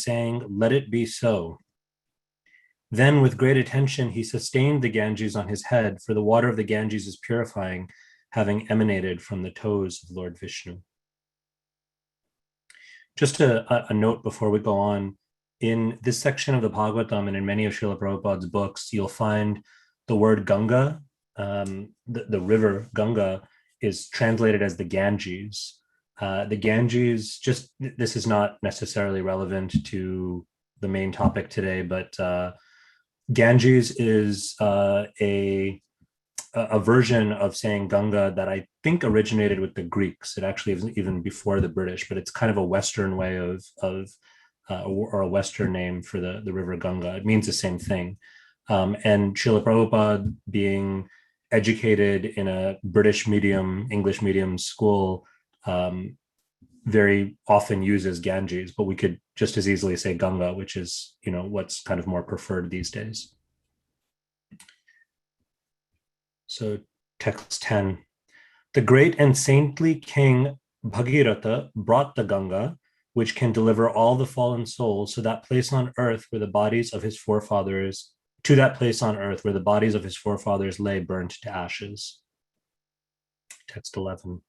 saying, "Let it be so." Then, with great attention, he sustained the Ganges on his head, for the water of the Ganges is purifying, having emanated from the toes of Lord Vishnu. Just a note before we go on. In this section of the Bhagavatam and in many of Srila Prabhupada's books, you'll find the word Ganga, the river Ganga, is translated as the Ganges. The Ganges, this is not necessarily relevant to the main topic today, but Ganges is a version of saying Ganga that I think originated with the Greeks. It actually isn't even before the British, but it's kind of a Western way of or a Western name for the river Ganga. It means the same thing. And Srila Prabhupada, being educated in a British medium, English medium school, very often uses Ganges, but we could just as easily say Ganga, which is, what's kind of more preferred these days. So text 10. The great and saintly king Bhagirath brought the Ganga, which can deliver all the fallen souls, to that place on earth where the bodies of his forefathers lay burnt to ashes. Text 11.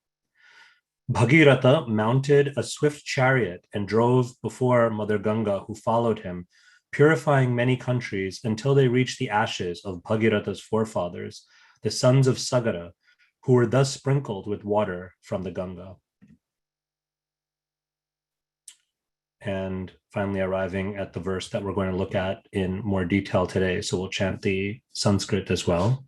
Bhagirath mounted a swift chariot and drove before Mother Ganga, who followed him, purifying many countries until they reached the ashes of Bhagirath's forefathers, the sons of Sagara, who were thus sprinkled with water from the Ganga. And finally arriving at the verse that we're going to look at in more detail today. So we'll chant the Sanskrit as well.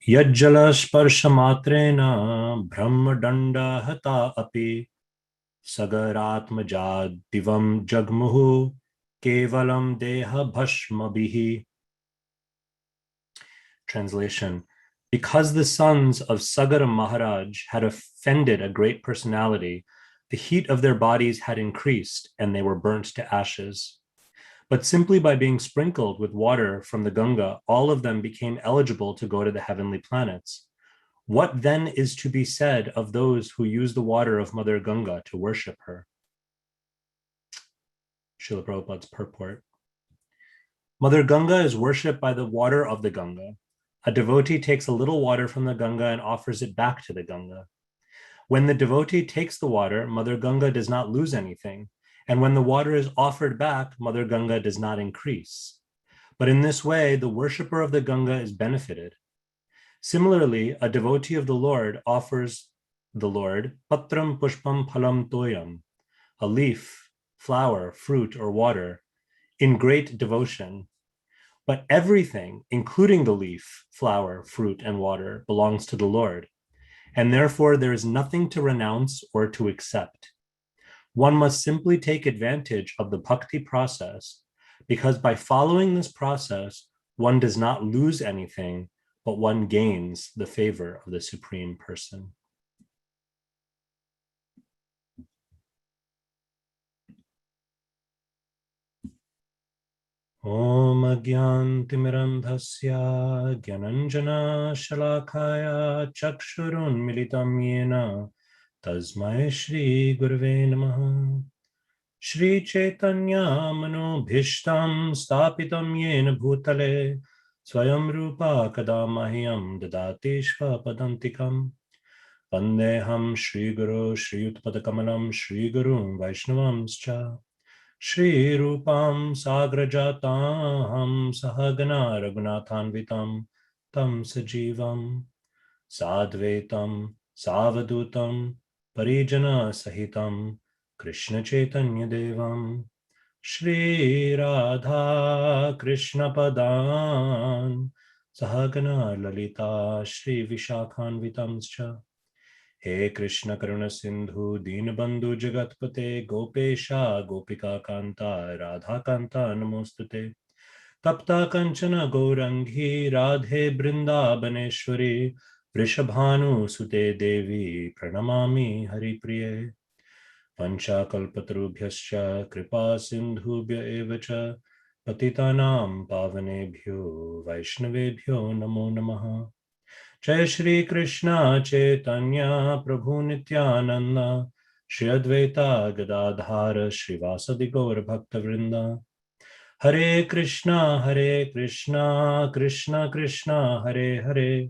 Yajjala sparsha matrena brahmadanda hata api sagaratmajad divam jagmuhu kevalam deha bhashmabhihi. Translation. Because the sons of Sagara Maharaj had offended a great personality, the heat of their bodies had increased and they were burnt to ashes. But simply by being sprinkled with water from the Ganga, all of them became eligible to go to the heavenly planets. What then is to be said of those who use the water of Mother Ganga to worship her? Srila Prabhupada's purport. Mother Ganga is worshipped by the water of the Ganga. A devotee takes a little water from the Ganga and offers it back to the Ganga. When the devotee takes the water, Mother Ganga does not lose anything. And when the water is offered back, Mother Ganga does not increase. But in this way, the worshipper of the Ganga is benefited. Similarly, a devotee of the Lord offers the Lord patram pushpam phalam toyam, a leaf, flower, fruit, or water, in great devotion. But everything, including the leaf, flower, fruit, and water, belongs to the Lord. And therefore, there is nothing to renounce or to accept. One must simply take advantage of the Bhakti process, because by following this process, one does not lose anything, but one gains the favor of the Supreme Person. Om Agyantimirandhasya Gyananjana Shalakaya Chakshurun Militam Yena Tasmai Shri Gurave Namaha. Shri Chaitanya Manobhishtam Stapitam Yena Bhutale Swayam Rupa Kadamahyam Dadati Shvapadantikam Vandeham Shri Guru Shri Utpadakamalam Shri Gurum Vaishnavamscha Shri Rupam Sagrajatam Sahagana Raghunathanvitam Tam Sajivam Sadvetam Savadutam Parijana Sahitam Krishna Chaitanya Devam Shri Radha Krishna Padan Sahagana Lalita Shri Vishakhanvitamscha. He Krishna Karuna Sindhu Dinabandhu Jagatpate Gopesha Gopika Kanta Radha Kanta Namostute Tapta Kanchana Gaurangi Radhe Brindabaneshwari Vrishabhanu Sute Devi Pranamami Haripriye Pancha Kalpatarubhyascha Kripa Sindhubhya Evacha Patitanam Pavanebhyo Vaishnavebhyo Namo Namaha. Jai Shri Krishna Chaitanya Prabhu Nityananda Shri Advaita Gadadhara Srivasadi Gaur Bhakta Vrinda. Hare Krishna, Krishna Krishna, Hare Hare,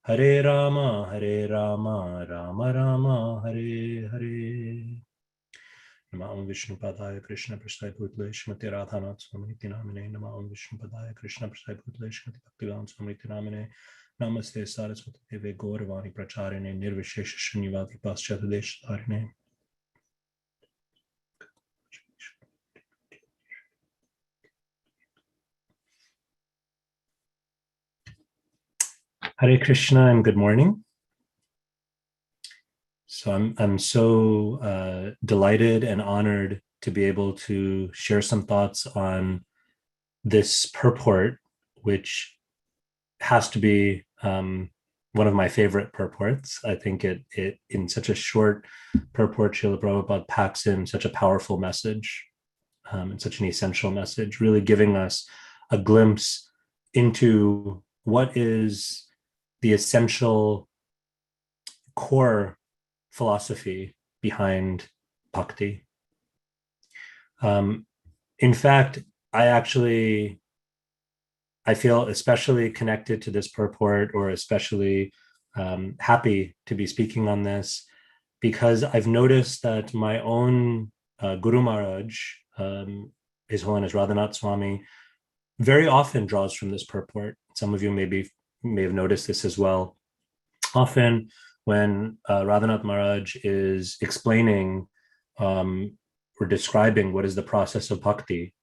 Hare Rama, Rama Rama, Hare Hare. Namo Vishnu Padaya Krishna Prasthaya Bhutale Shrimati Radhanath Swamiti Namine. Namo Vishnu Padaya Krishna Prasthaya Bhutale Shrimati Bhaktivedanta Swamiti Namine. Namaste Saraswati Deve Gauravani Pracharine Nirvishesha Shunyavadi Paschata Desharine. Hare Krishna and good morning. So I'm so delighted and honored to be able to share some thoughts on this purport, which has to be one of my favorite purports. I think it in such a short purport, Srila Prabhupada packs in such a powerful message and such an essential message, really giving us a glimpse into what is the essential core philosophy behind bhakti. In fact, I feel especially connected to this purport, or especially happy to be speaking on this, because I've noticed that my own Guru Maharaj, His Holiness Radhanath Swami, very often draws from this purport. Some of you may have noticed this as well. Often when Radhanath Maharaj is explaining or describing what is the process of bhakti,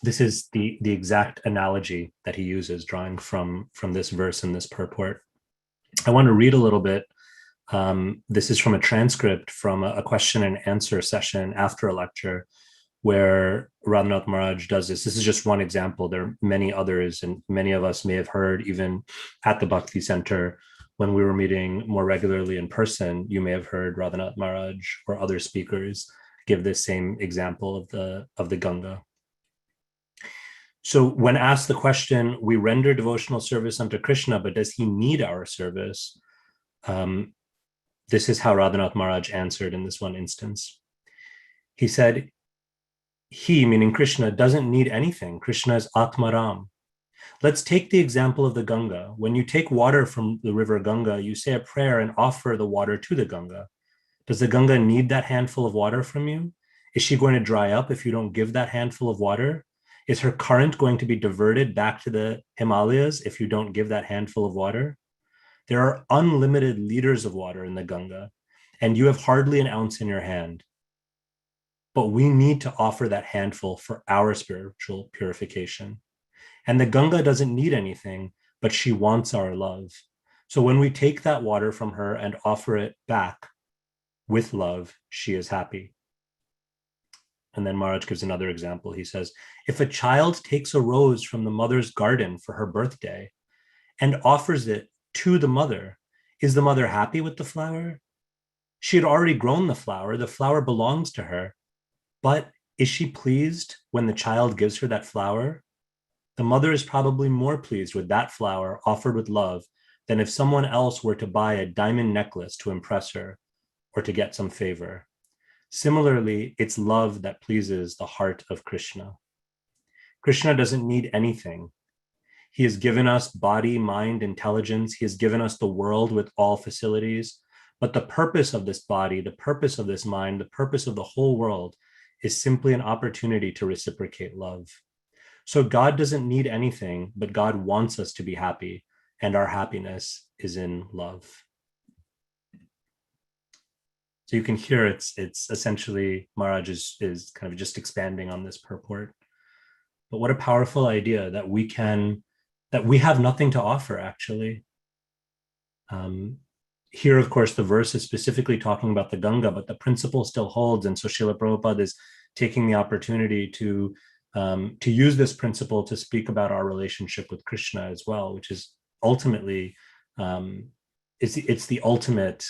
this is the exact analogy that he uses, drawing from this verse in this purport. I want to read a little bit. This is from a transcript from a question and answer session after a lecture where Radhanath Maharaj does this. This is just one example. There are many others, and many of us may have heard even at the Bhakti Center when we were meeting more regularly in person. You may have heard Radhanath Maharaj or other speakers give this same example of the Ganga. So when asked the question, we render devotional service unto Krishna, but does he need our service? This is how Radhanath Maharaj answered in this one instance. He said, he, meaning Krishna, doesn't need anything. Krishna is Atmaram. Let's take the example of the Ganga. When you take water from the river Ganga, you say a prayer and offer the water to the Ganga. Does the Ganga need that handful of water from you? Is she going to dry up if you don't give that handful of water? Is her current going to be diverted back to the Himalayas if you don't give that handful of water? There are unlimited liters of water in the Ganga, and you have hardly an ounce in your hand. But we need to offer that handful for our spiritual purification. And the Ganga doesn't need anything, but she wants our love. So when we take that water from her and offer it back with love, she is happy. And then Maharaj gives another example. He says, if a child takes a rose from the mother's garden for her birthday and offers it to the mother, is the mother happy with the flower? She had already grown the flower belongs to her. But is she pleased when the child gives her that flower? The mother is probably more pleased with that flower offered with love than if someone else were to buy a diamond necklace to impress her or to get some favor. Similarly, it's love that pleases the heart of Krishna. Krishna doesn't need anything. He has given us body, mind, intelligence. He has given us the world with all facilities. But the purpose of this body, the purpose of this mind, the purpose of the whole world is simply an opportunity to reciprocate love. So God doesn't need anything, but God wants us to be happy, and our happiness is in love. So you can hear it's essentially Maharaj is kind of just expanding on this purport. But what a powerful idea that we have nothing to offer, actually. Here, of course, the verse is specifically talking about the Ganga, but the principle still holds. And so Srila Prabhupada is taking the opportunity to use this principle to speak about our relationship with Krishna as well, which is ultimately, it's the ultimate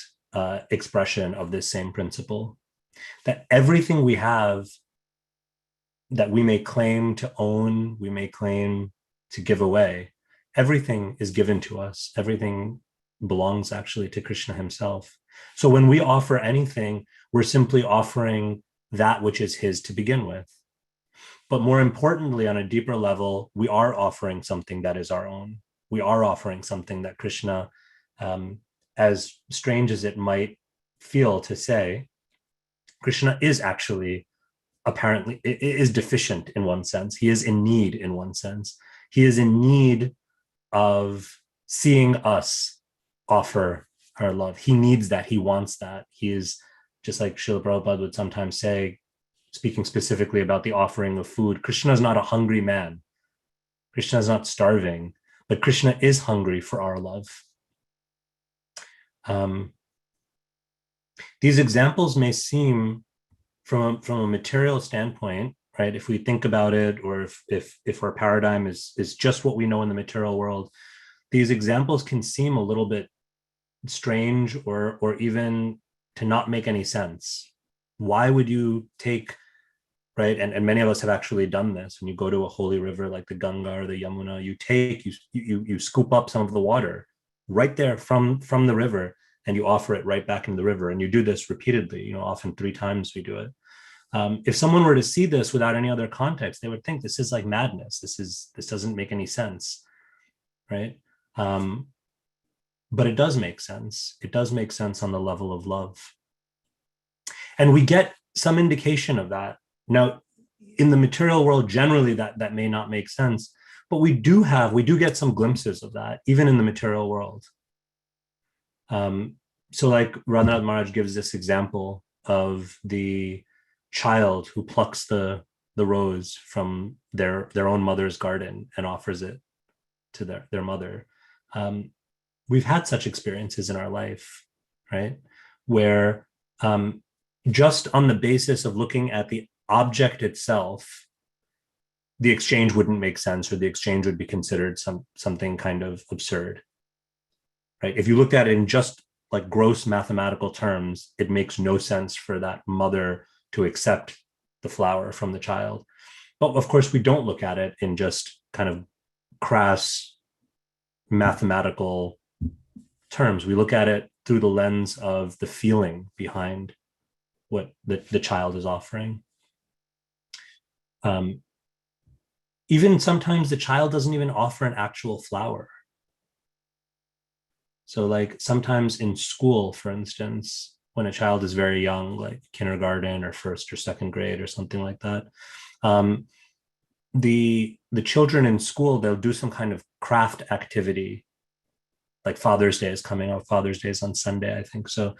expression of this same principle, that everything we have that we may claim to own, we may claim to give away, everything is given to us. Everything belongs actually to Krishna himself. So when we offer anything, we're simply offering that which is his to begin with. But more importantly, on a deeper level, we are offering something that is our own. We are offering something that Krishna, as strange as it might feel to say, Krishna is actually apparently is deficient in one sense. He is in need in one sense. He is in need of seeing us offer our love. He needs that. He wants that. He is, just like Srila Prabhupada would sometimes say, speaking specifically about the offering of food, Krishna is not a hungry man. Krishna is not starving, but Krishna is hungry for our love. These examples may seem, from a material standpoint, right? If we think about it, or if our paradigm is just what we know in the material world, these examples can seem a little bit strange, or even to not make any sense. Why would you take, right? And many of us have actually done this. When you go to a holy river like the Ganga or the Yamuna, you scoop up some of the water right there from the river, and you offer it right back into the river. And you do this repeatedly, often 3 times we do it. If someone were to see this without any other context, they would think this is like madness. This doesn't make any sense, right? But it does make sense. It does make sense on the level of love. And we get some indication of that. Now, in the material world, generally that may not make sense, but we do get some glimpses of that, even in the material world. So like Radhanath Maharaj gives this example of the child who plucks the rose from their own mother's garden and offers it to their mother. We've had such experiences in our life, right? Where just on the basis of looking at the object itself, the exchange wouldn't make sense, or the exchange would be considered something kind of absurd, right? If you looked at it in just like gross mathematical terms, it makes no sense for that mother to accept the flower from the child. But of course, we don't look at it in just kind of crass mathematical terms. We look at it through the lens of the feeling behind what the child is offering. Even sometimes the child doesn't even offer an actual flower. So like sometimes in school, for instance, when a child is very young, like kindergarten or 1st or 2nd grade or something like that, the children in school, they'll do some kind of craft activity. Like Father's Day is coming up. Father's Day is on Sunday, I think. So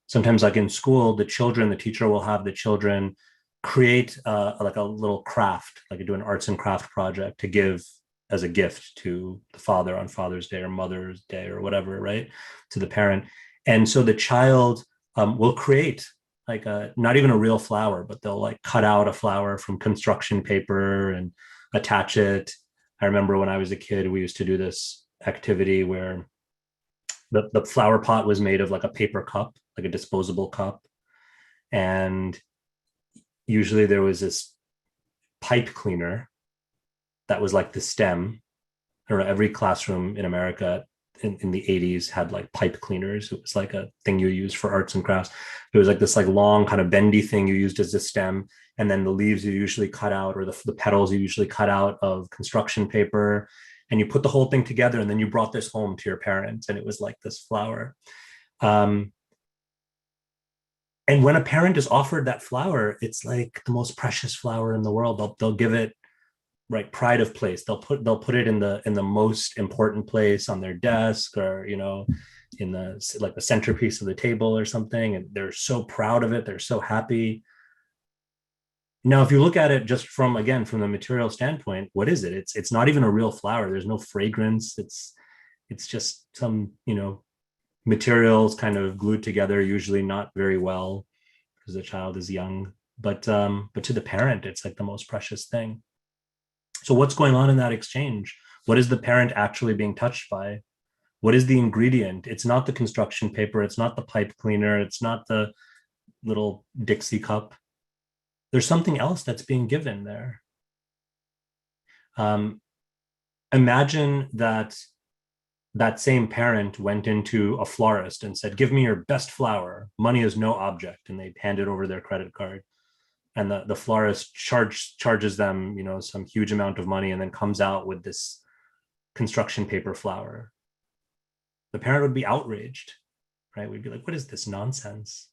sometimes like in school, the teacher will have the children create like a little craft, like do an arts and craft project to give as a gift to the father on Father's Day or Mother's Day or whatever, right? To the parent. And so the child will create like not even a real flower, but they'll like cut out a flower from construction paper and attach it. I remember when I was a kid, we used to do this activity where the flower pot was made of like a paper cup, like a disposable cup. And usually there was this pipe cleaner that was like the stem. I don't know, every classroom in America in the 80s had like pipe cleaners. It was like a thing you use for arts and crafts. It was like this like long kind of bendy thing you used as a stem. And then the leaves you usually cut out, or the petals you usually cut out of construction paper. And you put the whole thing together, and then you brought this home to your parents, and it was like this flower. And when a parent is offered that flower, it's like the most precious flower in the world. They'll give it right pride of place. They'll put it in the most important place on their desk, or in the like the centerpiece of the table or something, and they're so proud of it. They're so happy. Now, if you look at it just from the material standpoint, what is it? It's not even a real flower. There's no fragrance. It's just some materials kind of glued together, usually not very well because the child is young. But to the parent, it's like the most precious thing. So what's going on in that exchange? What is the parent actually being touched by? What is the ingredient? It's not the construction paper. It's not the pipe cleaner. It's not the little Dixie cup. There's something else that's being given there. Imagine that that same parent went into a florist and said, give me your best flower. Money is no object. And they handed over their credit card. And the florist charges them, some huge amount of money, and then comes out with this construction paper flower. The parent would be outraged, right? We'd be like, what is this nonsense?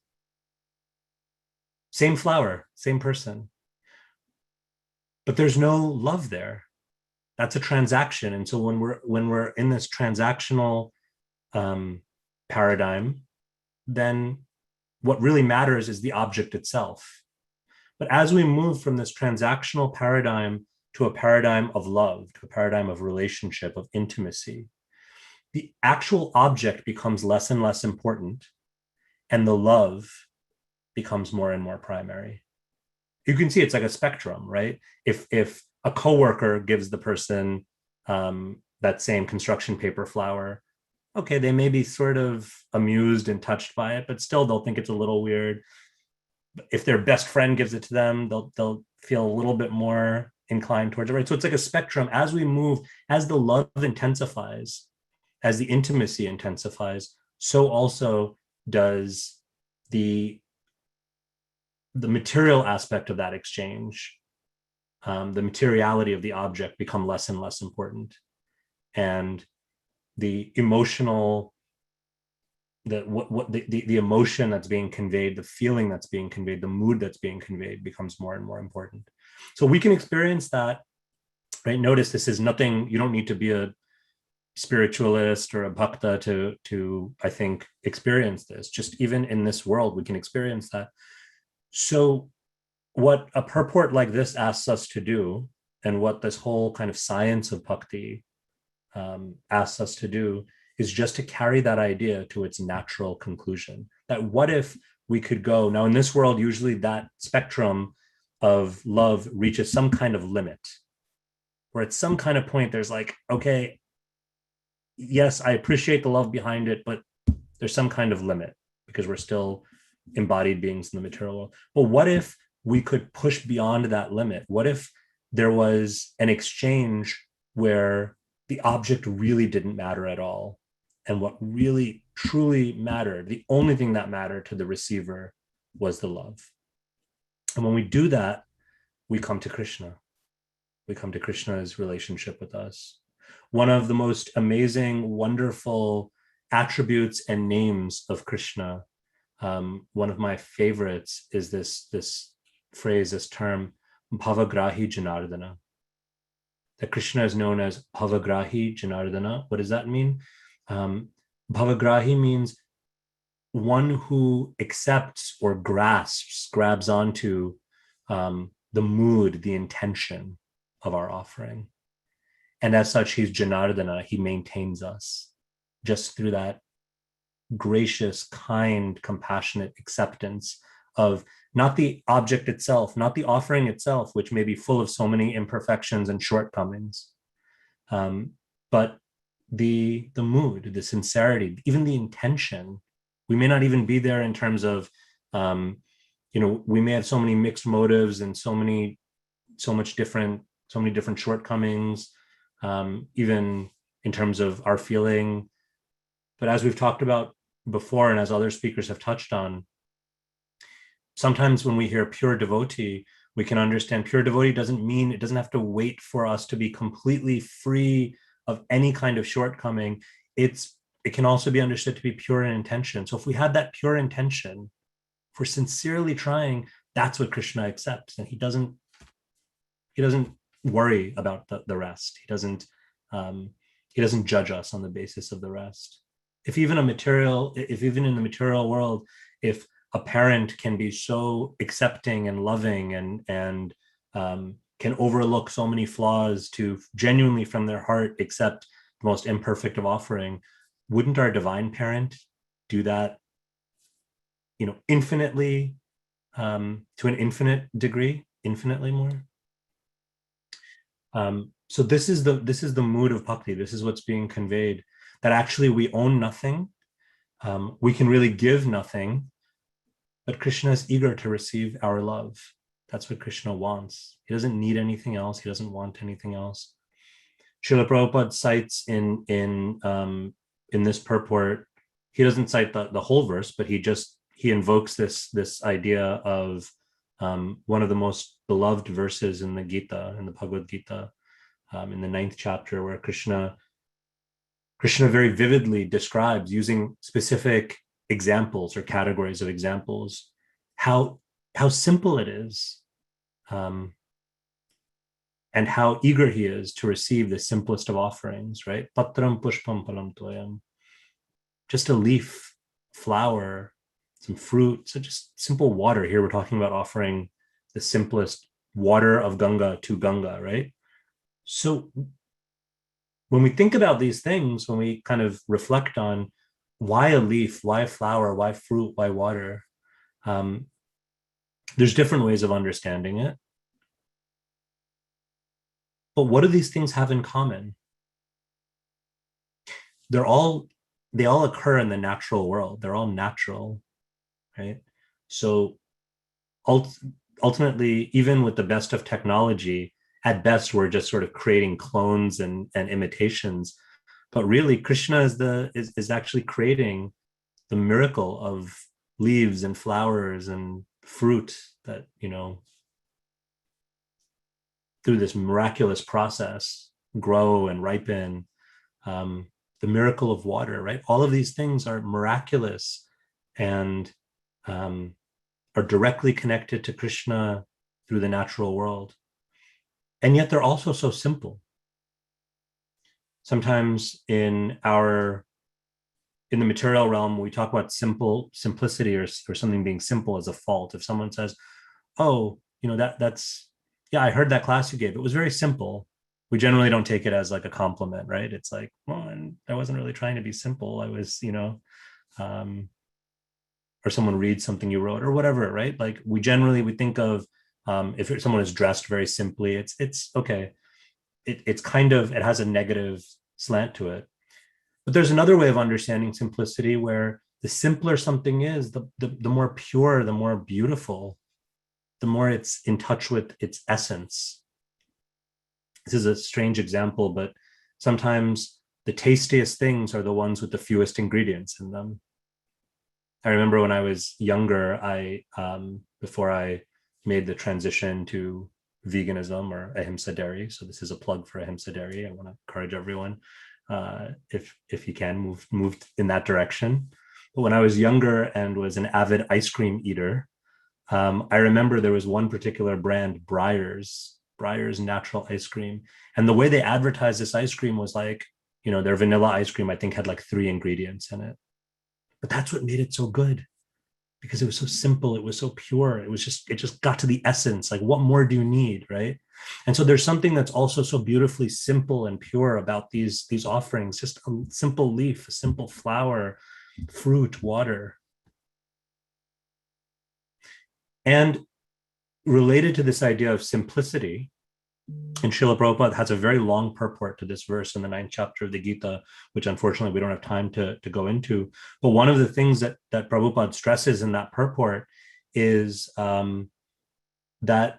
Same flower, same person. But there's no love there. That's a transaction. And so when we're in this transactional paradigm, then what really matters is the object itself. But as we move from this transactional paradigm to a paradigm of love, to a paradigm of relationship, of intimacy, the actual object becomes less and less important, and the love becomes more and more primary. You can see it's like a spectrum, right? If a coworker gives the person that same construction paper flower, okay, they may be sort of amused and touched by it, but still they'll think it's a little weird. If their best friend gives it to them, they'll feel a little bit more inclined towards it, right? So it's like a spectrum. As we move, as the love intensifies, as the intimacy intensifies, so also does the material aspect of that exchange, the materiality of the object become less and less important. And the emotional, the emotion that's being conveyed, the feeling that's being conveyed, the mood that's being conveyed becomes more and more important. So we can experience that, right? Notice this is nothing, you don't need to be a spiritualist or a bhakta to I think experience this. Just even in this world, we can experience that. So what a purport like this asks us to do, and what this whole kind of science of bhakti asks us to do, is just to carry that idea to its natural conclusion. That what if we could go, now in this world, usually that spectrum of love reaches some kind of limit, where at some kind of point there's like, okay, yes, I appreciate the love behind it, but there's some kind of limit because we're still embodied beings in the material world. But what if we could push beyond that limit? What if there was an exchange where the object really didn't matter at all? And what really, truly mattered, the only thing that mattered to the receiver, was the love. And when we do that, we come to Krishna. We come to Krishna's relationship with us. One of the most amazing, wonderful attributes and names of Krishna, one of my favorites, is this phrase, this term, Bhavagrahi Janardana. That Krishna is known as Bhavagrahi Janardana. What does that mean? Bhavagrahi means one who accepts or grabs onto the mood, the intention of our offering. And as such, he's Janardana, he maintains us just through that gracious, kind, compassionate acceptance of not the object itself, not the offering itself, which may be full of so many imperfections and shortcomings, but the mood, the sincerity, even the intention. We may not even be there in terms of, we may have so many mixed motives and so many different shortcomings, even in terms of our feeling. But as we've talked about before, and as other speakers have touched on, sometimes when we hear pure devotee, we can understand pure devotee doesn't mean it doesn't have to wait for us to be completely free of any kind of shortcoming. It can also be understood to be pure in intention. So if we had that pure intention, if we're sincerely trying, that's what Krishna accepts. And he doesn't worry about the rest. He doesn't judge us on the basis of the rest. If even in the material world, if a parent can be so accepting and loving and can overlook so many flaws to genuinely from their heart accept the most imperfect of offering, wouldn't our divine parent do that, infinitely, to an infinite degree, infinitely more? So this is the mood of bhakti. This is what's being conveyed, that actually we own nothing. We can really give nothing, but Krishna is eager to receive our love. That's what Krishna wants. He doesn't need anything else. He doesn't want anything else. Srila Prabhupada cites in this purport, he doesn't cite the whole verse, but he invokes this idea of one of the most beloved verses in the Gita, in the Bhagavad Gita, in the 9th chapter, where Krishna very vividly describes, using specific examples or categories of examples, how simple it is, and how eager he is to receive the simplest of offerings, right? Patram pushpam palam toyam. Just a leaf, flower, some fruit, so just simple water. Here we're talking about offering the simplest water of Ganga to Ganga, right? So when we think about these things, when we kind of reflect on why a leaf, why a flower, why fruit, why water, there's different ways of understanding it. But what do these things have in common? They all occur in the natural world. They're all natural, right? So ultimately, even with the best of technology, at best, we're just sort of creating clones and imitations. But really, Krishna is actually creating the miracle of leaves and flowers and fruit that, through this miraculous process, grow and ripen. The miracle of water, right? All of these things are miraculous and are directly connected to Krishna through the natural world. And yet they're also so simple. Sometimes in the material realm, we talk about simplicity or something being simple as a fault. If someone says, oh, that's, yeah, I heard that class you gave. It was very simple. We generally don't take it as like a compliment, right? It's like, well, and I wasn't really trying to be simple. I was, or someone reads something you wrote or whatever, right? Like we think of, if someone is dressed very simply, it's okay. It's kind of, it has a negative slant to it. But there's another way of understanding simplicity where the simpler something is, the more pure, the more beautiful, the more it's in touch with its essence. This is a strange example, but sometimes the tastiest things are the ones with the fewest ingredients in them. I remember when I was younger, before I made the transition to veganism or ahimsa dairy. So this is a plug for ahimsa dairy. I want to encourage everyone, if you can, move in that direction. But when I was younger and was an avid ice cream eater, I remember there was one particular brand, Breyers natural ice cream. And the way they advertised this ice cream was like, their vanilla ice cream, I think, had like 3 ingredients in it. But that's what made it so good, because it was so simple. It was so pure. It just got to the essence. Like, what more do you need, right? And so there's something that's also so beautifully simple and pure about these offerings, just a simple leaf, a simple flower, fruit, water. And related to this idea of simplicity, and Srila Prabhupada has a very long purport to this verse in the 9th chapter of the Gita, which unfortunately we don't have time to go into. But one of the things that Prabhupada stresses in that purport is that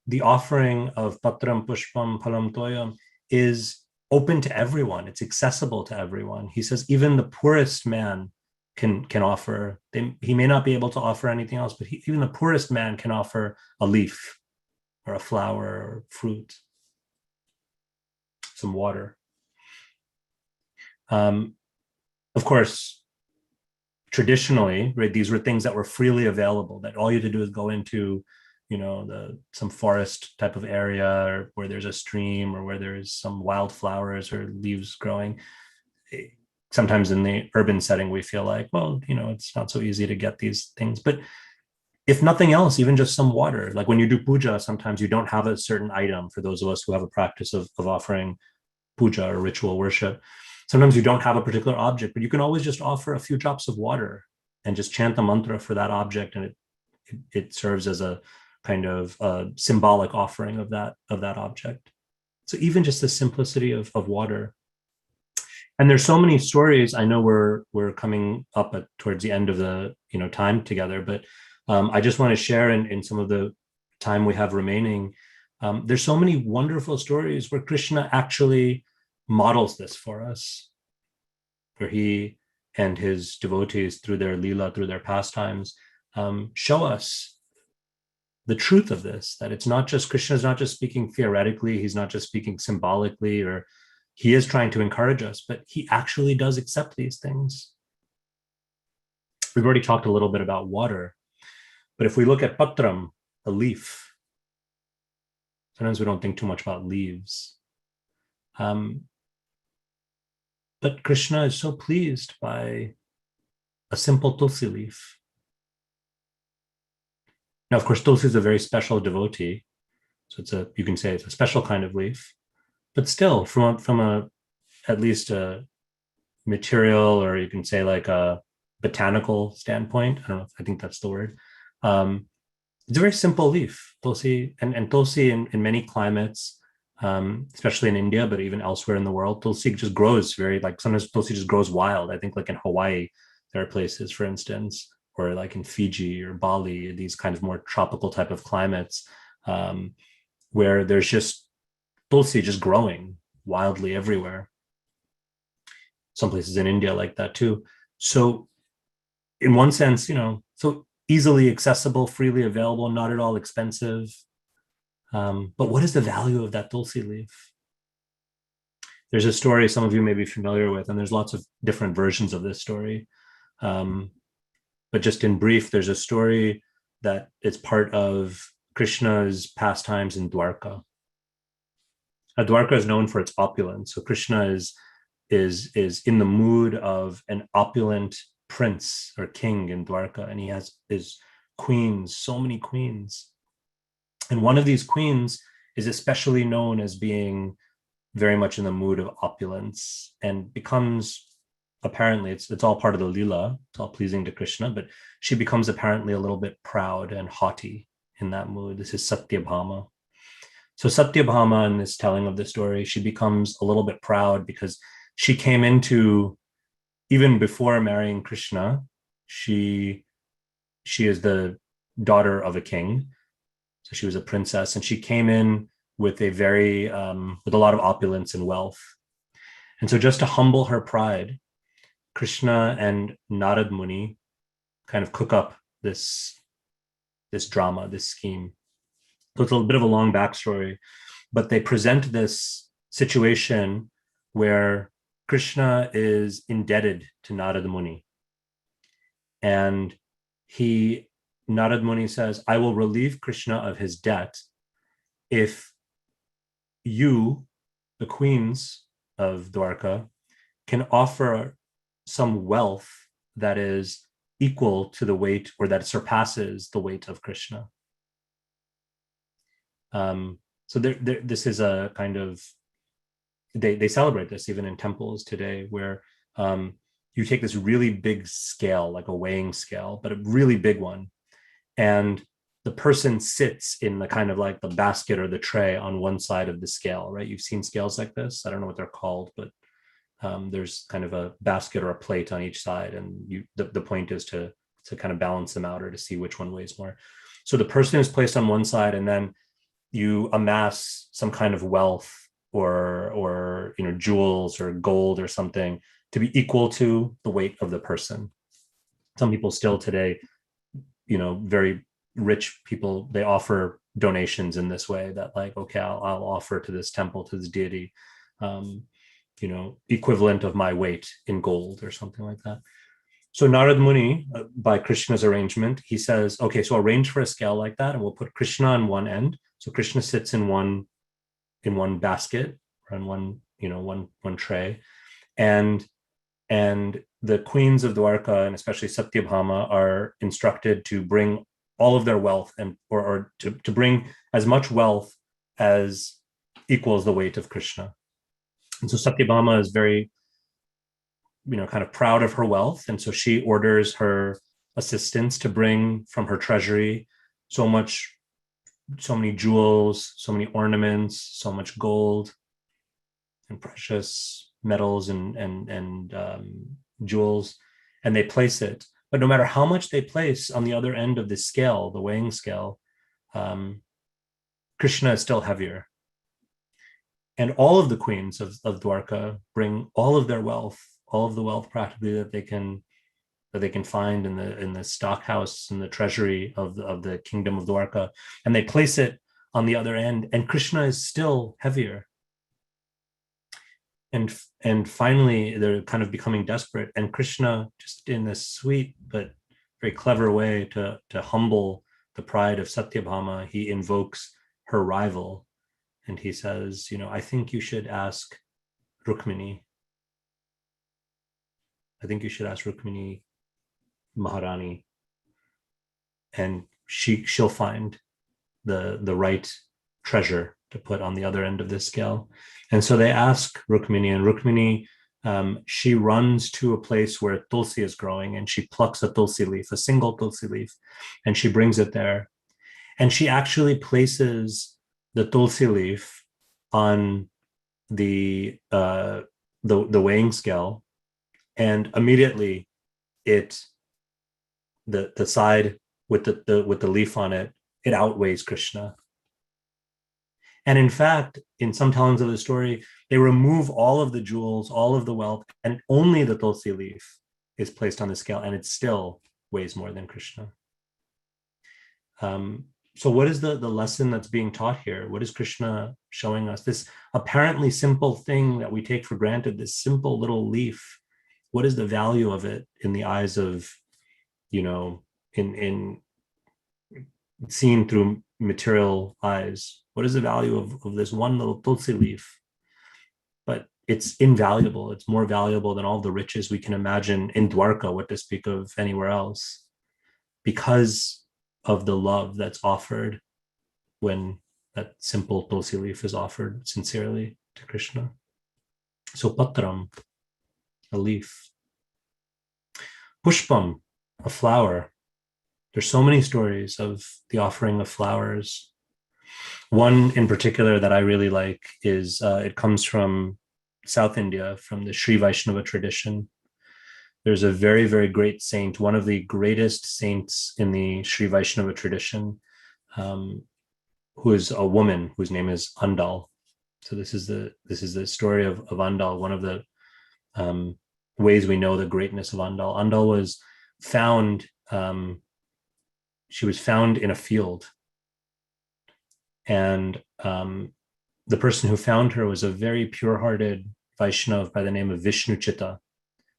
the offering of Patram Pushpam Phalam Toyam is open to everyone. It's accessible to everyone. He says even the poorest man can offer. He may not be able to offer anything else, but even the poorest man can offer a leaf or a flower or fruit, some water. Of course, traditionally, right, these were things that were freely available, that all you had to do is go into, some forest type of area, or where there's a stream, or where there's some wildflowers or leaves growing. Sometimes in the urban setting, we feel like, well, it's not so easy to get these things. But if nothing else, even just some water. Like when you do puja, sometimes you don't have a certain item. For those of us who have a practice of offering puja or ritual worship, sometimes you don't have a particular object, but you can always just offer a few drops of water and just chant the mantra for that object, and it serves as a kind of symbolic offering of that object. So even just the simplicity of water. And there's so many stories. I know we're coming up towards the end of the time together, but I just want to share in some of the time we have remaining. There's so many wonderful stories where Krishna actually models this for us, where he and his devotees, through their lila, through their pastimes, show us the truth of this, that it's not just, Krishna is not just speaking theoretically, he's not just speaking symbolically, or he is trying to encourage us, but he actually does accept these things. We've already talked a little bit about water, but if we look at patram, a leaf, sometimes we don't think too much about leaves. But Krishna is so pleased by a simple tulsi leaf. Now, of course, tulsi is a very special devotee, so you can say it's a special kind of leaf. But still, from a at least a material, or you can say like a botanical standpoint, I don't know, I think that's the word. It's a very simple leaf, tulsi, and tulsi in many climates, especially in India, but even elsewhere in the world, tulsi just grows very, like sometimes tulsi just grows wild. I think like in Hawaii, there are places, for instance, or like in Fiji or Bali, these kind of more tropical type of climates, where there's just tulsi just growing wildly everywhere. Some places in India like that too. So in one sense, so easily accessible, freely available, not at all expensive. But what is the value of that tulsi leaf? There's a story some of you may be familiar with, and there's lots of different versions of this story. But just in brief, there's a story that it's part of Krishna's pastimes in Dwarka. Dwarka is known for its opulence. So Krishna is in the mood of an opulent prince or king in Dwarka, and he has his queens, so many queens. And one of these queens is especially known as being very much in the mood of opulence, and becomes, apparently, it's all part of the lila, it's all pleasing to Krishna, but she becomes apparently a little bit proud and haughty in that mood. This is Satyabhama. So Satyabhama, in this telling of the story, she becomes a little bit proud because she came into, even before marrying Krishna, she is the daughter of a king. So she was a princess, and she came in with a very with a lot of opulence and wealth. And so just to humble her pride, Krishna and Narad Muni kind of cook up this drama, this scheme. So it's a bit of a long backstory, but they present this situation where Krishna is indebted to Narad Muni. And Narad Muni says, I will relieve Krishna of his debt if you, the queens of Dwarka, can offer some wealth that is equal to the weight, or that surpasses the weight of Krishna. So this is a kind of, they celebrate this even in temples today, where you take this really big scale, like a weighing scale, but a really big one, and the person sits in the kind of like the basket or the tray on one side of the scale, right? You've seen scales like this. I don't know what they're called, but there's kind of a basket or a plate on each side, and the point is to kind of balance them out, or to see which one weighs more. So the person is placed on one side, and then you amass some kind of wealth, or jewels or gold or something, to be equal to the weight of the person. Some people still today, very rich people, they offer donations in this way, that like, okay, I'll offer to this temple, to this deity, equivalent of my weight in gold or something like that. So Narad Muni, by Krishna's arrangement, he says, okay, so arrange for a scale like that, and we'll put Krishna on one end. So Krishna sits in one basket, or in one tray, and the queens of Dwarka, and especially Satyabhama, are instructed to bring all of their wealth, or to bring as much wealth as equals the weight of Krishna. And so Satyabhama is very, kind of proud of her wealth. And so she orders her assistants to bring from her treasury so many jewels, so many ornaments, so much gold and precious metals and jewels, and they place it. But no matter how much they place on the other end of the scale, the weighing scale, Krishna is still heavier. And all of the queens of Dwarka bring all of their wealth, all of the wealth practically that they can find in the stock house and the treasury of the kingdom of Dwarka, and they place it on the other end, and Krishna is still heavier. And finally, they're kind of becoming desperate, and Krishna, just in this sweet but very clever way to humble the pride of Satyabhama, he invokes her rival, and he says, I think you should ask Rukmini. I think you should ask Rukmini Maharani, and she'll find the right treasure to put on the other end of this scale. And so they ask Rukmini, and Rukmini, she runs to a place where tulsi is growing, and she plucks a tulsi leaf, a single tulsi leaf, and she brings it there. And she actually places the tulsi leaf on the weighing scale, and immediately the side with the leaf on it, it outweighs Krishna. And in fact, in some tellings of the story, they remove all of the jewels, all of the wealth, and only the tulsi leaf is placed on the scale, and it still weighs more than Krishna. So what is the lesson that's being taught here? What is Krishna showing us? This apparently simple thing that we take for granted, this simple little leaf, what is the value of it in the eyes of, in seen through material eyes? What is the value of this one little tulsi leaf? But it's invaluable. It's more valuable than all the riches we can imagine in Dwarka, what to speak of anywhere else, because of the love that's offered when that simple tulsi leaf is offered sincerely to Krishna. So patram, a leaf. Pushpam, a flower. There's so many stories of the offering of flowers. One in particular that I really like is it comes from South India, from the Sri Vaishnava tradition. There's a very, very great saint, one of the greatest saints in the Sri Vaishnava tradition, who is a woman whose name is Andal. So this is the story of Andal, one of the ways we know the greatness of Andal. Andal was found, she was found in a field. And the person who found her was a very pure-hearted Vaishnav by the name of Vishnuchitta.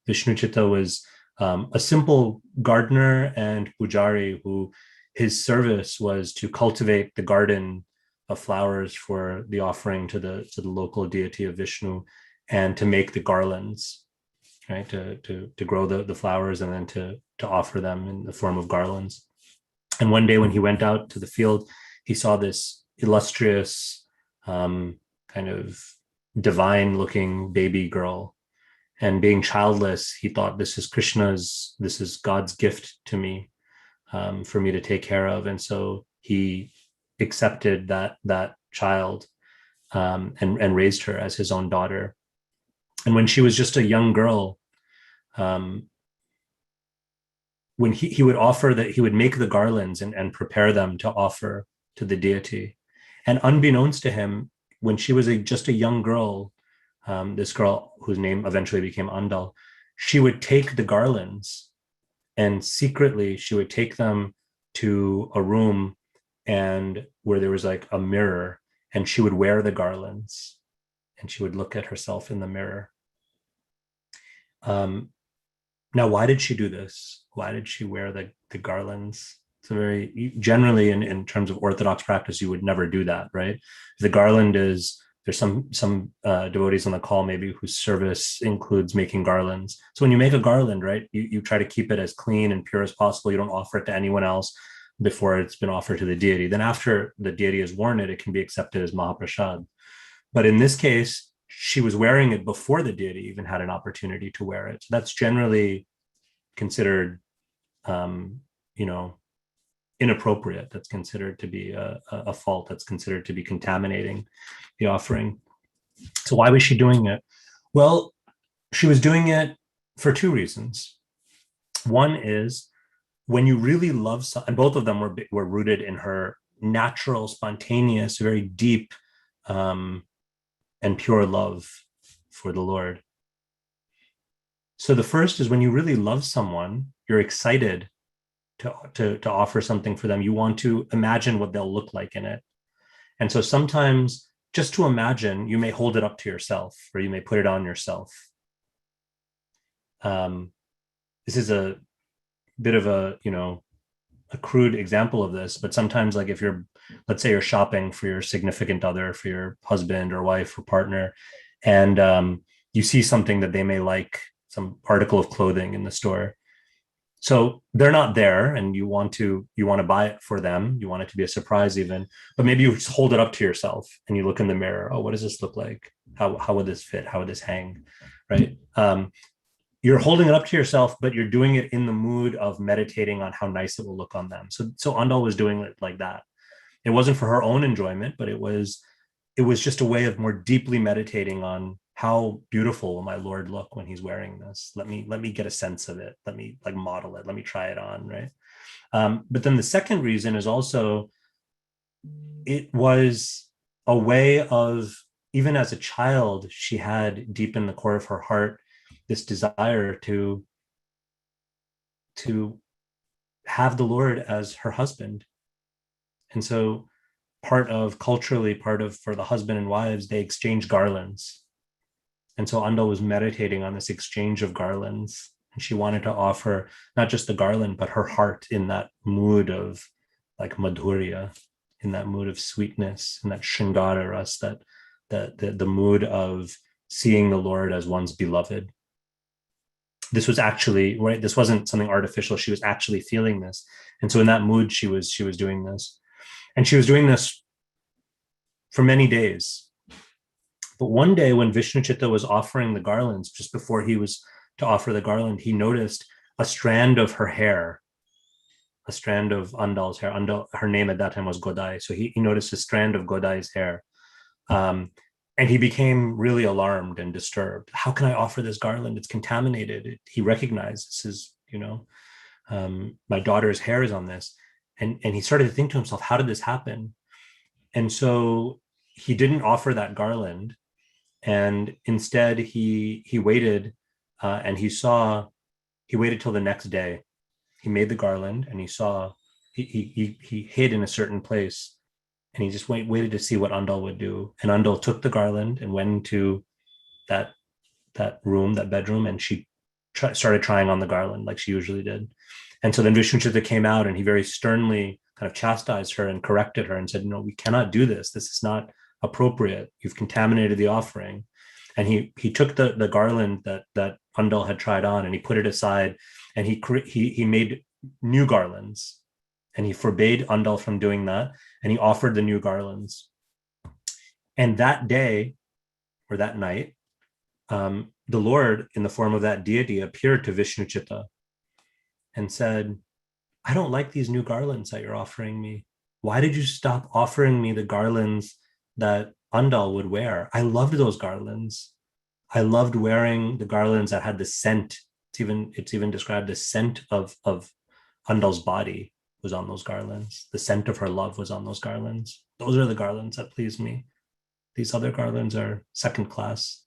Vishnuchitta was a simple gardener and pujari who his service was to cultivate the garden of flowers for the offering to the local deity of Vishnu, and to make the garlands, right? To grow the flowers and then to offer them in the form of garlands. And one day when he went out to the field, he saw this illustrious, kind of divine-looking baby girl. And being childless, he thought, this is God's gift to me, for me to take care of. And so he accepted that child and raised her as his own daughter. And when she was just a young girl, when he would offer that, he would make the garlands and prepare them to offer to the deity. And unbeknownst to him, when she was just a young girl, this girl whose name eventually became Andal, she would take the garlands and secretly she would take them to a room and where there was like a mirror, and she would wear the garlands and she would look at herself in the mirror. Now, why did she do this? Why did she wear the garlands? It's a very, generally in terms of Orthodox practice, you would never do that, right? The garland is, there's some devotees on the call maybe whose service includes making garlands. So when you make a garland, right, you try to keep it as clean and pure as possible. You don't offer it to anyone else before it's been offered to the deity. Then after the deity has worn it, it can be accepted as Mahaprasad. But in this case, she was wearing it before the deity even had an opportunity to wear it. So that's generally considered, inappropriate. That's considered to be a fault. That's considered to be contaminating the offering. So why was she doing it? Well, she was doing it for two reasons. One is when you really love, and both of them were rooted in her natural, spontaneous, very deep and pure love for the Lord. So the first is when you really love someone, you're excited to offer something for them. You want to imagine what they'll look like in it. And so sometimes just to imagine, you may hold it up to yourself or you may put it on yourself. This is a bit of a, a crude example of this, but sometimes like if you're, let's say you're shopping for your significant other, for your husband or wife or partner, and you see something that they may like, some article of clothing in the store. So they're not there and you want to buy it for them. You want it to be a surprise even, but maybe you just hold it up to yourself and you look in the mirror. Oh, what does this look like? How would this fit? How would this hang? Right. You're holding it up to yourself, but you're doing it in the mood of meditating on how nice it will look on them. So Andal was doing it like that. It wasn't for her own enjoyment, but it was just a way of more deeply meditating on how beautiful will my Lord look when he's wearing this. Let me get a sense of it. Let me like model it. Let me try it on, right? But then the second reason is also, it was a way of, even as a child, she had deep in the core of her heart this desire to have the Lord as her husband. And so culturally, for the husband and wives, they exchange garlands. And so Andal was meditating on this exchange of garlands. And she wanted to offer not just the garland, but her heart in that mood of like madhurya, in that mood of sweetness, in that shringara ras, that the mood of seeing the Lord as one's beloved. This was actually, right, this wasn't something artificial. She was actually feeling this. And so in that mood, she was doing this. And she was doing this for many days. But one day when Vishnu Chitta was offering the garlands, just before he was to offer the garland, he noticed a strand of her hair, a strand of Andal's hair. Her name at that time was Godai. So he noticed a strand of Godai's hair. And he became really alarmed and disturbed. How can I offer this garland? It's contaminated. He recognized this is, my daughter's hair is on this. And he started to think to himself, how did this happen? And so he didn't offer that garland. And instead he waited and he waited till the next day. He made the garland and he hid in a certain place and he just waited to see what Andal would do. And Andal took the garland and went into that room, that bedroom, and she started trying on the garland like she usually did. And so then Vishnu Chitta came out and he very sternly kind of chastised her and corrected her and said, no, we cannot do this. This is not appropriate. You've contaminated the offering. And he took the garland that Andal had tried on and he put it aside and he made new garlands and he forbade Andal from doing that and he offered the new garlands. And that day or that night, the Lord in the form of that deity appeared to Vishnu Chitta and said, I don't like these new garlands that you're offering me. Why did you stop offering me the garlands that Andal would wear? I loved those garlands. I loved wearing the garlands that had the scent. It's even described the scent of Andal's body was on those garlands. The scent of her love was on those garlands. Those are the garlands that please me. These other garlands are second class.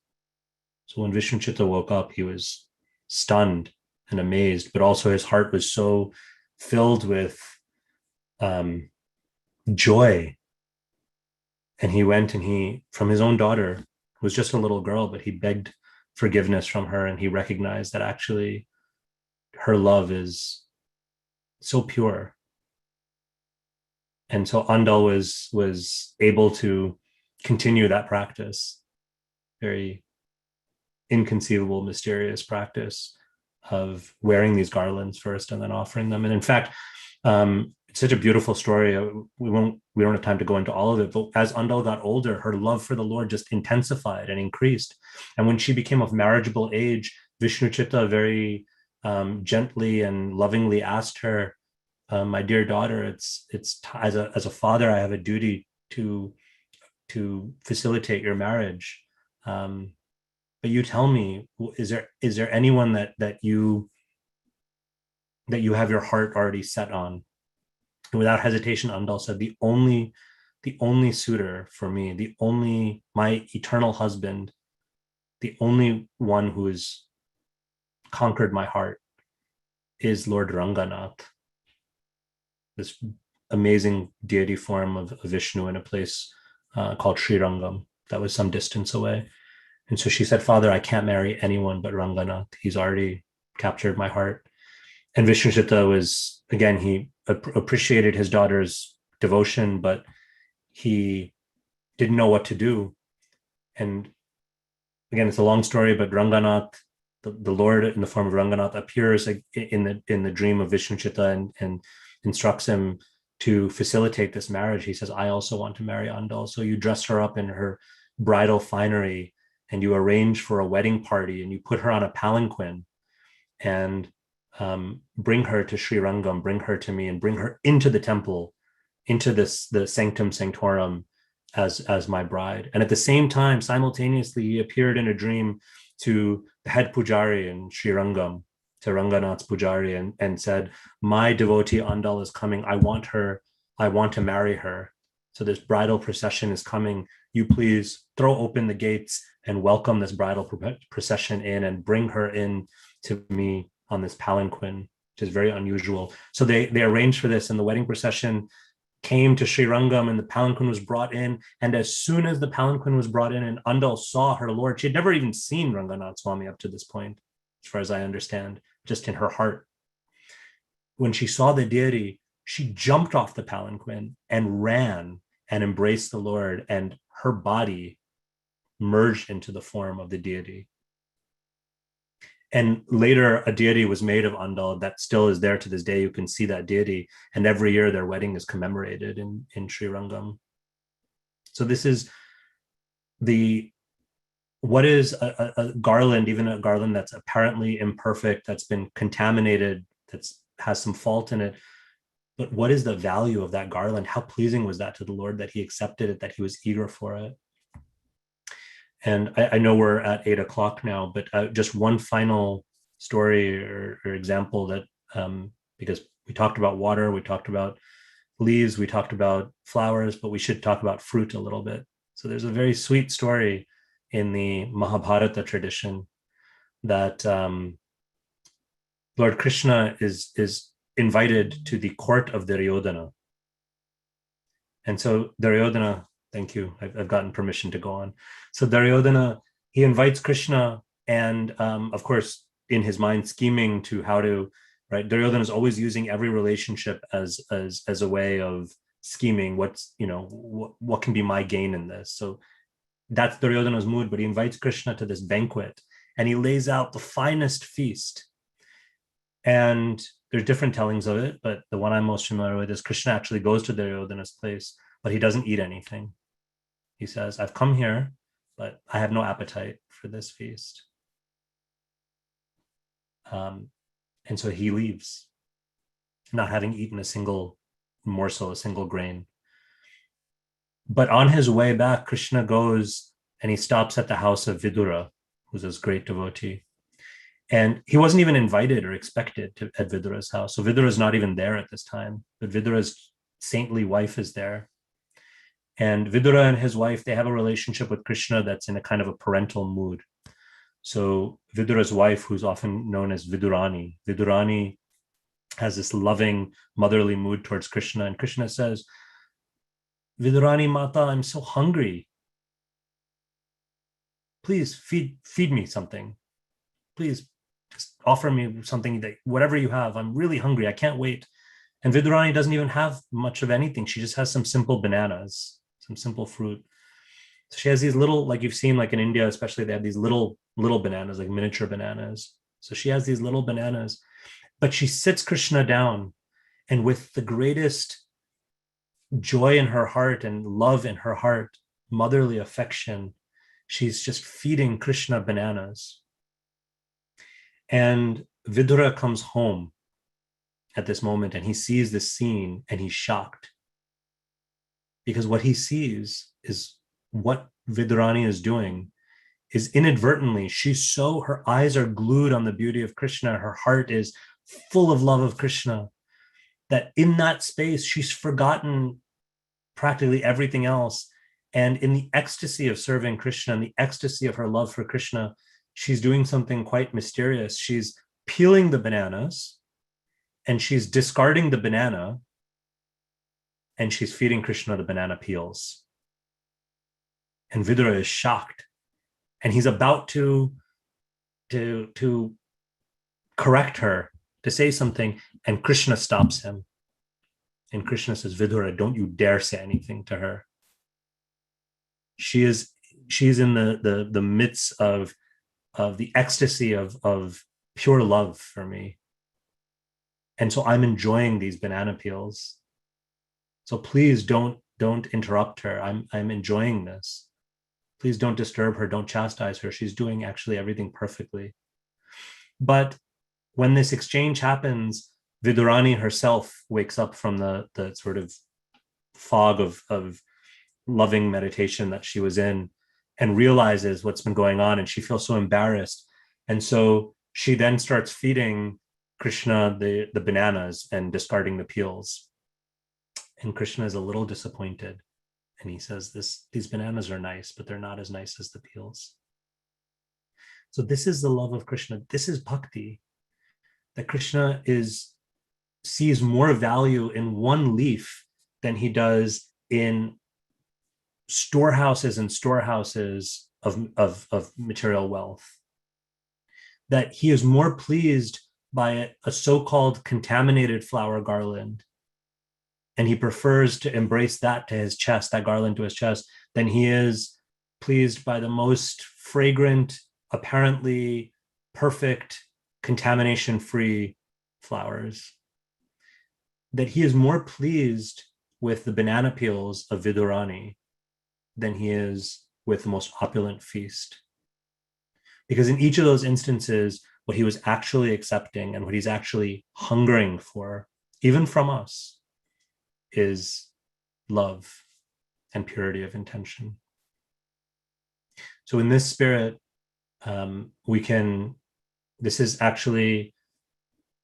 So when Vishnu Chitta woke up, he was stunned and amazed, but also his heart was so filled with joy. And he went and from his own daughter, who was just a little girl, but he begged forgiveness from her. And he recognized that actually her love is so pure. And so Andal was able to continue that practice, very inconceivable, mysterious practice of wearing these garlands first and then offering them. And in fact, it's such a beautiful story. We don't have time to go into all of it, but as Andal got older, her love for the Lord just intensified and increased. And when she became of marriageable age, Vishnu Chitta very gently and lovingly asked her, my dear daughter, it's as a father, I have a duty to facilitate your marriage. But you tell me, is there anyone that you have your heart already set on? And without hesitation, Andal said, the only suitor for me, my eternal husband, the only one who has conquered my heart is Lord Ranganath, this amazing deity form of Vishnu in a place called Sri Rangam that was some distance away. And so she said, Father, I can't marry anyone but Ranganath. He's already captured my heart. And Vishnuchitta was, again, he appreciated his daughter's devotion, but he didn't know what to do. And again, it's a long story, but Ranganath, the Lord in the form of Ranganath, appears in the dream of Vishnuchitta and instructs him to facilitate this marriage. He says, I also want to marry Andal. So you dress her up in her bridal finery and you arrange for a wedding party and you put her on a palanquin and bring her to Sri Rangam, bring her to me, and bring her into the temple, into the sanctum sanctorum as my bride. And at the same time, simultaneously, he appeared in a dream to the head pujari in Sri Rangam, to Ranganath's pujari, and said, my devotee Andal is coming. I want to marry her. So this bridal procession is coming. You please throw open the gates and welcome this bridal procession in and bring her in to me on this palanquin, which is very unusual. So they arranged for this, and the wedding procession came to Sri Rangam, and the palanquin was brought in. And as soon as the palanquin was brought in and Andal saw her Lord, she had never even seen Ranganath Swami up to this point, as far as I understand, just in her heart. When she saw the deity, she jumped off the palanquin and ran and embraced the Lord, and her body merged into the form of the deity. And later, a deity was made of Andal that still is there to this day. You can see that deity, and every year their wedding is commemorated in Sri Rangam. So this is what is a garland, even a garland that's apparently imperfect, that's been contaminated, that has some fault in it. But what is the value of that garland? How pleasing was that to the Lord that he accepted it, that he was eager for it? And I know we're at 8 o'clock now, but just one final story or example that, because we talked about water, we talked about leaves, we talked about flowers, but we should talk about fruit a little bit. So there's a very sweet story in the Mahabharata tradition that Lord Krishna is invited to the court of Duryodhana. And so Duryodhana, thank you, I've gotten permission to go on. So Duryodhana, he invites Krishna, and of course, in his mind, scheming to how to, right? Duryodhana is always using every relationship as a way of scheming. What can be my gain in this? So that's Duryodhana's mood, but he invites Krishna to this banquet, and he lays out the finest feast. And there's different tellings of it, but the one I'm most familiar with is Krishna actually goes to Duryodhana's place, but he doesn't eat anything. He says, I've come here, but I have no appetite for this feast. And so he leaves, not having eaten a single morsel, a single grain. But on his way back, Krishna goes and he stops at the house of Vidura, who's this great devotee. And he wasn't even invited or expected at Vidura's house. So Vidura is not even there at this time, but Vidura's saintly wife is there. And Vidura and his wife, they have a relationship with Krishna that's in a kind of a parental mood. So Vidura's wife, who's often known as Vidurani has this loving motherly mood towards Krishna. And Krishna says, Vidurani Mata, I'm so hungry. Please feed me something. Please just offer me something, whatever you have. I'm really hungry. I can't wait. And Vidurani doesn't even have much of anything. She just has some simple bananas, some simple fruit. So she has these little, like you've seen, like in India, especially, they have these little bananas, like miniature bananas. So she has these little bananas, but she sits Krishna down, and with the greatest joy in her heart and love in her heart, motherly affection, she's just feeding Krishna bananas. And Vidura comes home at this moment, and he sees this scene, and he's shocked, because what he sees is what Vidurani is doing is inadvertently, her eyes are glued on the beauty of Krishna. Her heart is full of love of Krishna, that in that space, she's forgotten practically everything else. And in the ecstasy of serving Krishna and the ecstasy of her love for Krishna, she's doing something quite mysterious. She's peeling the bananas and she's discarding the banana and she's feeding Krishna the banana peels. And Vidura is shocked. And he's about to correct her, to say something, and Krishna stops him. And Krishna says, Vidura, don't you dare say anything to her. She's in the midst of the ecstasy of pure love for me. And so I'm enjoying these banana peels. So please don't interrupt her. I'm enjoying this. Please don't disturb her. Don't chastise her. She's doing actually everything perfectly. But when this exchange happens, Vidurani herself wakes up from the sort of fog of loving meditation that she was in and realizes what's been going on, and she feels so embarrassed. And so she then starts feeding Krishna the bananas and discarding the peels. And Krishna is a little disappointed. And he says, these bananas are nice, but they're not as nice as the peels. So this is the love of Krishna. This is bhakti, that Krishna sees more value in one leaf than he does in storehouses and storehouses of material wealth. That he is more pleased by a so-called contaminated flower garland, and he prefers to embrace that to his chest, that garland to his chest, than he is pleased by the most fragrant, apparently perfect, contamination-free flowers. That he is more pleased with the banana peels of Vidurani than he is with the most opulent feast. Because in each of those instances, what he was actually accepting and what he's actually hungering for, even from us, is love and purity of intention. So in this spirit, this is actually,